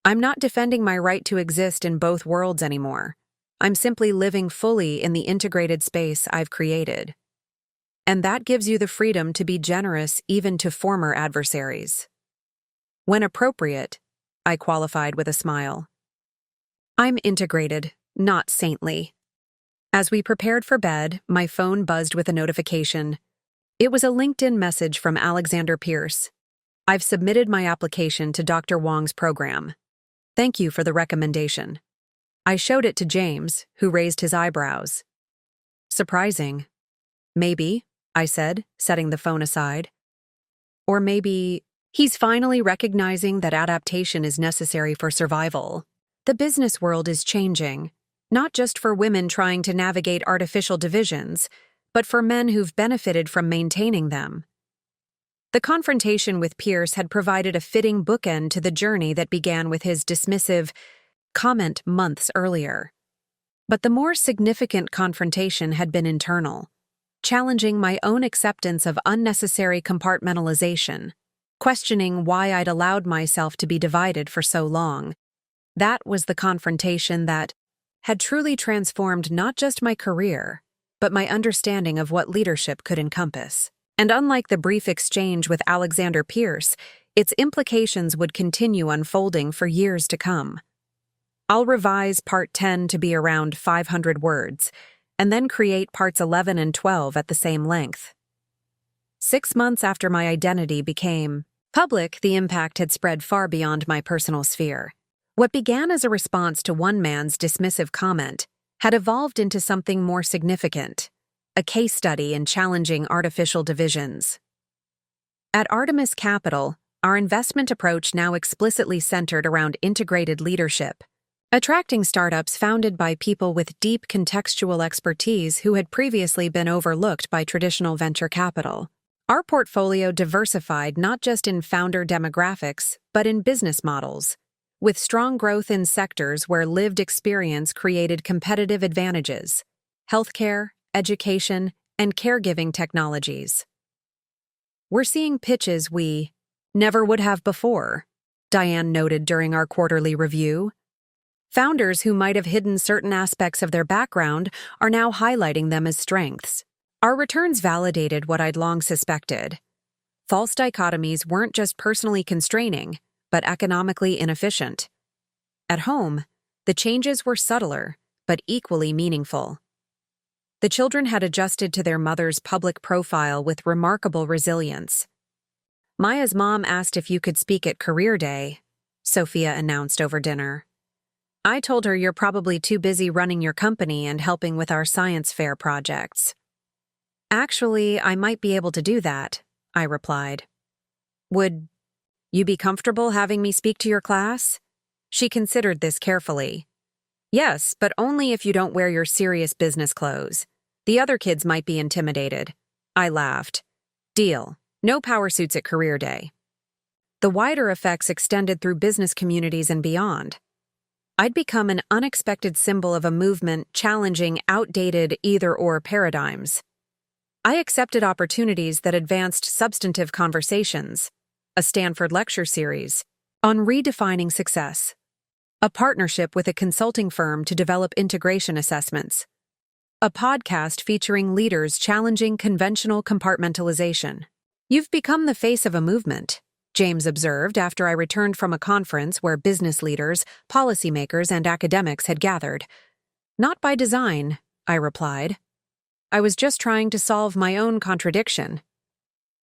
I'm not defending my right to exist in both worlds anymore. I'm simply living fully in the integrated space I've created. And that gives you the freedom to be generous even to former adversaries. When appropriate, I qualified with a smile. I'm integrated, not saintly. As we prepared for bed, my phone buzzed with a notification. It was a LinkedIn message from Alexander Pierce. I've submitted my application to Dr. Wong's program. Thank you for the recommendation. I showed it to James, who raised his eyebrows. Surprising. Maybe, I said, setting the phone aside. Or maybe he's finally recognizing that adaptation is necessary for survival. The business world is changing, not just for women trying to navigate artificial divisions, but for men who've benefited from maintaining them. The confrontation with Pierce had provided a fitting bookend to the journey that began with his dismissive comment months earlier. But the more significant confrontation had been internal, challenging my own acceptance of unnecessary compartmentalization, questioning why I'd allowed myself to be divided for so long. That was the confrontation that had truly transformed not just my career, but my understanding of what leadership could encompass. And unlike the brief exchange with Alexander Pierce, its implications would continue unfolding for years to come. I'll revise Part 10 to be around 500 words, and then create Parts 11 and 12 at the same length. 6 months after my identity became public, the impact had spread far beyond my personal sphere. What began as a response to one man's dismissive comment had evolved into something more significant, a case study in challenging artificial divisions. At Artemis Capital, our investment approach now explicitly centered around integrated leadership, attracting startups founded by people with deep contextual expertise who had previously been overlooked by traditional venture capital. Our portfolio diversified not just in founder demographics, but in business models, with strong growth in sectors where lived experience created competitive advantages: healthcare, education, and caregiving technologies. We're seeing pitches we never would have before, Diane noted during our quarterly review. Founders who might have hidden certain aspects of their background are now highlighting them as strengths. Our returns validated what I'd long suspected. False dichotomies weren't just personally constraining, but economically inefficient. At home, the changes were subtler, but equally meaningful. The children had adjusted to their mother's public profile with remarkable resilience. Maya's mom asked if you could speak at Career Day, Sophia announced over dinner. I told her you're probably too busy running your company and helping with our science fair projects. Actually, I might be able to do that, I replied. Would you be comfortable having me speak to your class? She considered this carefully. Yes, but only if you don't wear your serious business clothes. The other kids might be intimidated. I laughed. Deal. No power suits at Career Day. The wider effects extended through business communities and beyond. I'd become an unexpected symbol of a movement challenging outdated either-or paradigms. I accepted opportunities that advanced substantive conversations, a Stanford lecture series on redefining success, a partnership with a consulting firm to develop integration assessments, a podcast featuring leaders challenging conventional compartmentalization. You've become the face of a movement, James observed after I returned from a conference where business leaders, policymakers, and academics had gathered. Not by design, I replied. I was just trying to solve my own contradiction.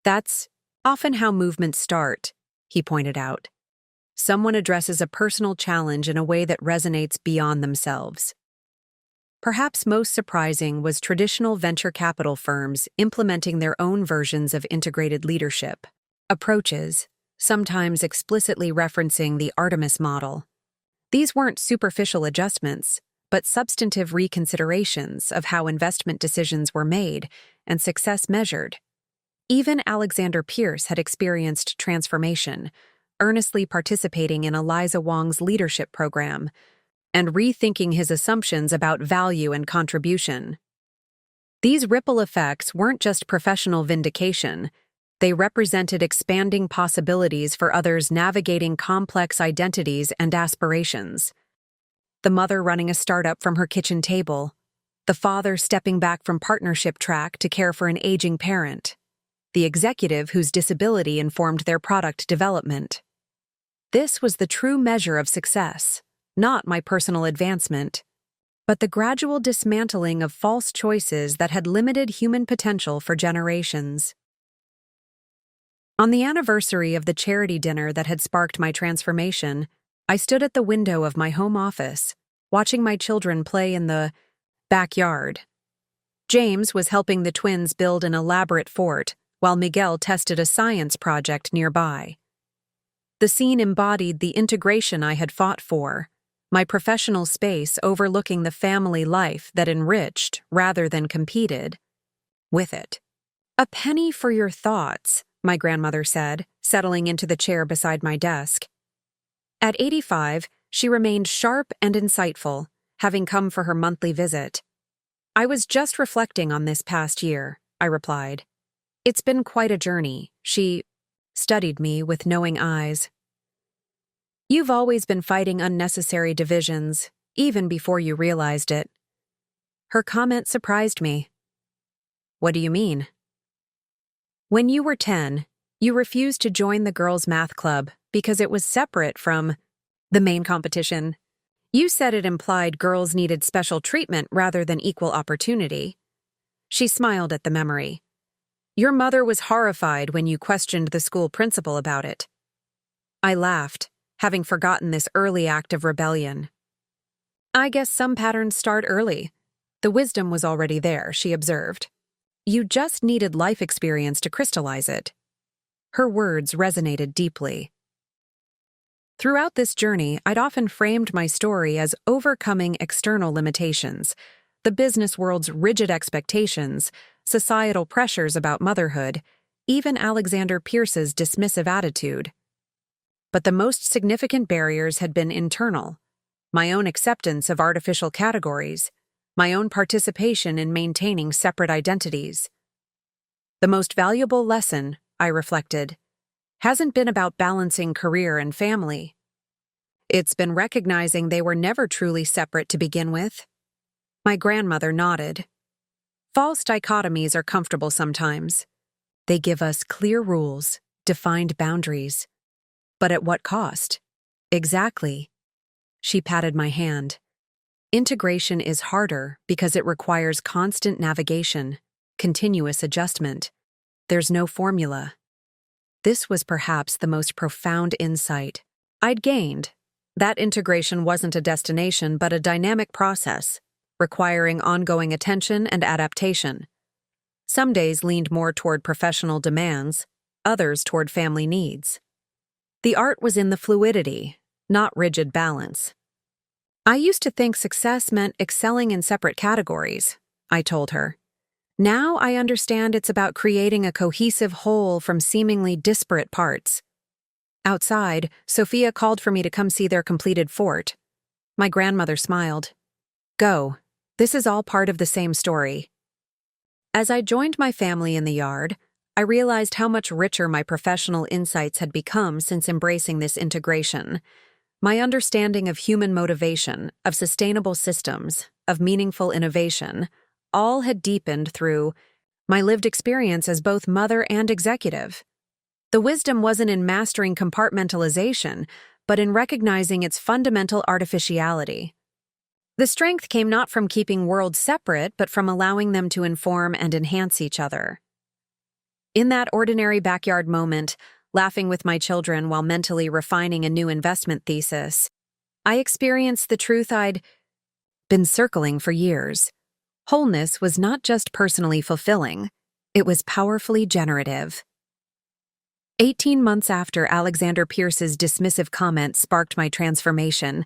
That's often how movements start, he pointed out. Someone addresses a personal challenge in a way that resonates beyond themselves. Perhaps most surprising was traditional venture capital firms implementing their own versions of integrated leadership approaches, sometimes explicitly referencing the Artemis model. These weren't superficial adjustments, but substantive reconsiderations of how investment decisions were made and success measured. Even Alexander Pierce had experienced transformation, earnestly participating in Eliza Wong's leadership program and rethinking his assumptions about value and contribution. These ripple effects weren't just professional vindication, they represented expanding possibilities for others navigating complex identities and aspirations. The mother running a startup from her kitchen table, the father stepping back from partnership track to care for an aging parent, the executive whose disability informed their product development. This was the true measure of success, not my personal advancement, but the gradual dismantling of false choices that had limited human potential for generations. On the anniversary of the charity dinner that had sparked my transformation, I stood at the window of my home office, watching my children play in the backyard. James was helping the twins build an elaborate fort, while Miguel tested a science project nearby. The scene embodied the integration I had fought for, my professional space overlooking the family life that enriched rather than competed with it. "A penny for your thoughts," my grandmother said, settling into the chair beside my desk. At 85, she remained sharp and insightful, having come for her monthly visit. "I was just reflecting on this past year," I replied. "It's been quite a journey." She studied me with knowing eyes. "You've always been fighting unnecessary divisions, even before you realized it." Her comment surprised me. "What do you mean?" "When you were 10, you refused to join the girls' math club because it was separate from the main competition. You said it implied girls needed special treatment rather than equal opportunity." She smiled at the memory. "Your mother was horrified when you questioned the school principal about it." I laughed, having forgotten this early act of rebellion. "I guess some patterns start early. The wisdom was already there," she observed. "You just needed life experience to crystallize it." Her words resonated deeply. Throughout this journey, I'd often framed my story as overcoming external limitations, the business world's rigid expectations, societal pressures about motherhood, even Alexander Pierce's dismissive attitude. But the most significant barriers had been internal: my own acceptance of artificial categories, my own participation in maintaining separate identities. The most valuable lesson, I reflected, hasn't been about balancing career and family. It's been recognizing they were never truly separate to begin with. My grandmother nodded. "False dichotomies are comfortable sometimes. They give us clear rules, defined boundaries. But at what cost?" "Exactly." She patted my hand. "Integration is harder because it requires constant navigation, continuous adjustment. There's no formula." This was perhaps the most profound insight I'd gained. That integration wasn't a destination but a dynamic process, requiring ongoing attention and adaptation. Some days leaned more toward professional demands, others toward family needs. The art was in the fluidity, not rigid balance. "I used to think success meant excelling in separate categories," I told her. "Now I understand it's about creating a cohesive whole from seemingly disparate parts." Outside, Sophia called for me to come see their completed fort. My grandmother smiled. Go. This is all part of the same story. As I joined my family in the yard, I realized how much richer my professional insights had become since embracing this integration. My understanding of human motivation, of sustainable systems, of meaningful innovation, all had deepened through my lived experience as both mother and executive. The wisdom wasn't in mastering compartmentalization, but in recognizing its fundamental artificiality. The strength came not from keeping worlds separate, but from allowing them to inform and enhance each other. In that ordinary backyard moment, laughing with my children while mentally refining a new investment thesis, I experienced the truth I'd been circling for years. Wholeness was not just personally fulfilling, it was powerfully generative. 18 months after Alexander Pierce's dismissive comment sparked my transformation,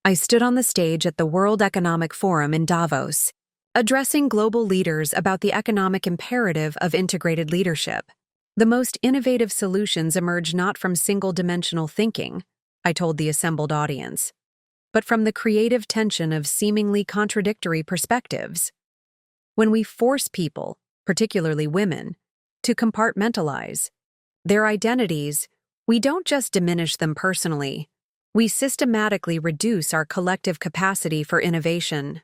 I stood on the stage at the World Economic Forum in Davos, addressing global leaders about the economic imperative of integrated leadership. The most innovative solutions emerge not from single-dimensional thinking, I told the assembled audience, but from the creative tension of seemingly contradictory perspectives. When we force people, particularly women, to compartmentalize their identities, we don't just diminish them personally, we systematically reduce our collective capacity for innovation.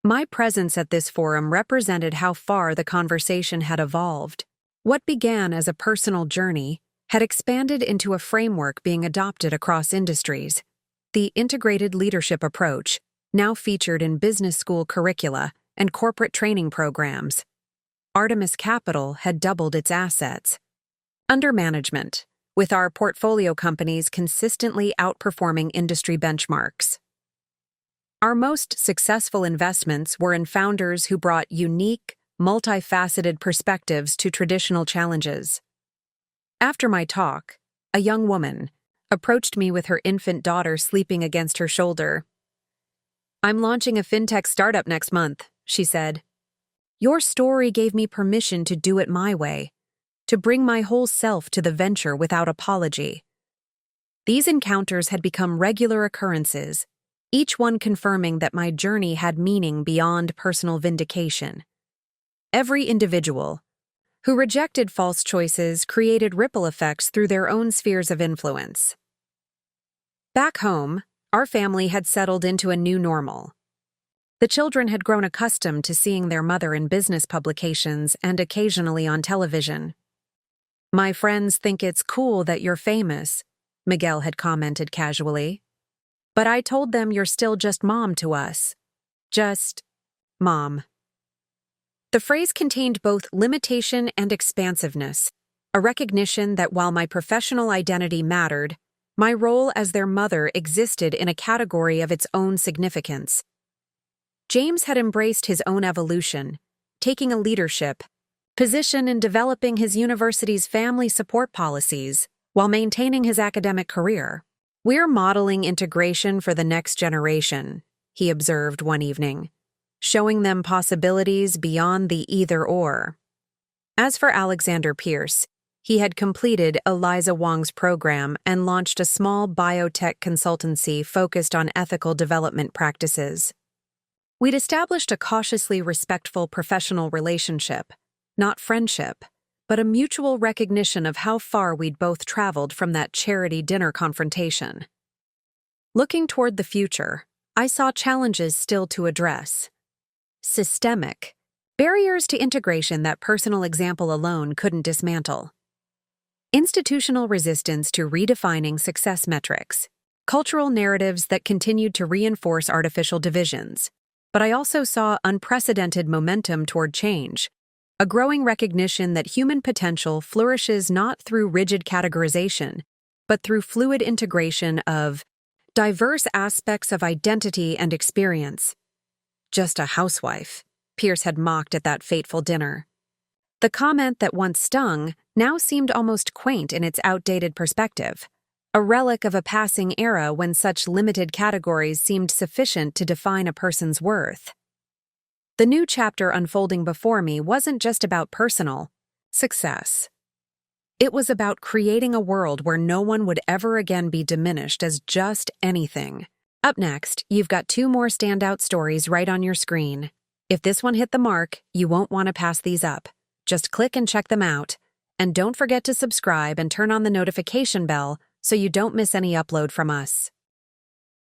My presence at this forum represented how far the conversation had evolved. What began as a personal journey had expanded into a framework being adopted across industries. The integrated leadership approach, now featured in business school curricula and corporate training programs. Artemis Capital had doubled its assets under management, with our portfolio companies consistently outperforming industry benchmarks. Our most successful investments were in founders who brought unique, multifaceted perspectives to traditional challenges. After my talk, a young woman approached me with her infant daughter sleeping against her shoulder. "I'm launching a fintech startup next month," she said. "Your story gave me permission to do it my way, to bring my whole self to the venture without apology." These encounters had become regular occurrences, each one confirming that my journey had meaning beyond personal vindication. Every individual who rejected false choices created ripple effects through their own spheres of influence. Back home, our family had settled into a new normal. The children had grown accustomed to seeing their mother in business publications and occasionally on television. "My friends think it's cool that you're famous," Miguel had commented casually. "But I told them you're still just mom to us. Just mom." The phrase contained both limitation and expansiveness, a recognition that while my professional identity mattered, my role as their mother existed in a category of its own significance. James had embraced his own evolution, taking a leadership position in developing his university's family support policies while maintaining his academic career. "We're modeling integration for the next generation," he observed one evening, showing them possibilities beyond the either-or. As for Alexander Pierce, he had completed Eliza Wong's program and launched a small biotech consultancy focused on ethical development practices. We'd established a cautiously respectful professional relationship, not friendship, but a mutual recognition of how far we'd both traveled from that charity dinner confrontation. Looking toward the future, I saw challenges still to address. Systemic barriers to integration that personal example alone couldn't dismantle. Institutional resistance to redefining success metrics. Cultural narratives that continued to reinforce artificial divisions. But I also saw unprecedented momentum toward change. A growing recognition that human potential flourishes not through rigid categorization, but through fluid integration of diverse aspects of identity and experience. "Just a housewife," Pierce had mocked at that fateful dinner. The comment that once stung now seemed almost quaint in its outdated perspective, a relic of a passing era when such limited categories seemed sufficient to define a person's worth. The new chapter unfolding before me wasn't just about personal success. It was about creating a world where no one would ever again be diminished as just anything. Up next, you've got 2 more standout stories right on your screen. If this one hit the mark, you won't want to pass these up. Just click and check them out. And don't forget to subscribe and turn on the notification bell so you don't miss any upload from us.